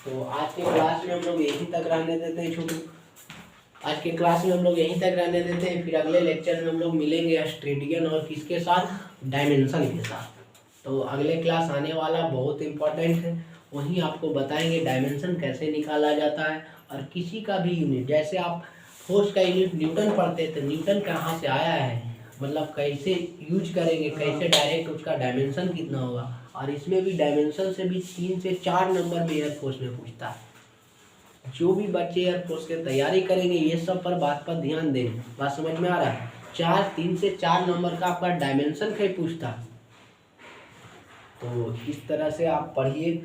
तो आज के क्लास में हम लोग यहीं तक रहने देते हैं छोटू, आज के क्लास में हम लोग यहीं तक रहने देते हैं। फिर अगले लेक्चर में हम लोग मिलेंगे स्ट्रेडियन और किसके साथ, डायमेंशन के साथ। तो अगले क्लास आने वाला बहुत इम्पोर्टेंट है, वहीं आपको बताएंगे डायमेंशन कैसे निकाला जाता है। और किसी का भी यूनिट, जैसे आप फोर्स का यूनिट न्यूटन पढ़ते हैं तो न्यूटन कहाँ से आया है, मतलब कैसे यूज करेंगे, कैसे डायरेक्ट उसका डायमेंशन कितना होगा। और इसमें भी डायमेंशन से भी 3 से 4 नंबर में एयरफोर्स में पूछता है। जो भी बच्चे एयरफोर्स की तैयारी करेंगे ये सब पर बात पर ध्यान दें। बात समझ में आ रहा है? 3 से 4 नंबर का आपका डायमेंशन कहीं पूछता। तो इस तरह से आप पढ़िए,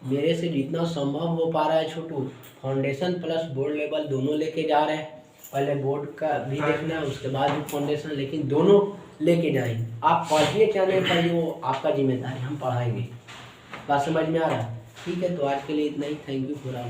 मेरे से जितना संभव हो पा रहा है छोटू। फाउंडेशन प्लस बोर्ड लेवल दोनों लेके जा रहे हैं, पहले बोर्ड का भी देखना है उसके बाद भी फाउंडेशन, लेकिन दोनों लेके जाएंगे। आप पढ़िए क्या नहीं पढ़िए वो आपका जिम्मेदारी, हम पढ़ाएंगे। बात समझ में आ रहा है? ठीक है, तो आज के लिए इतना ही। Thank you for all.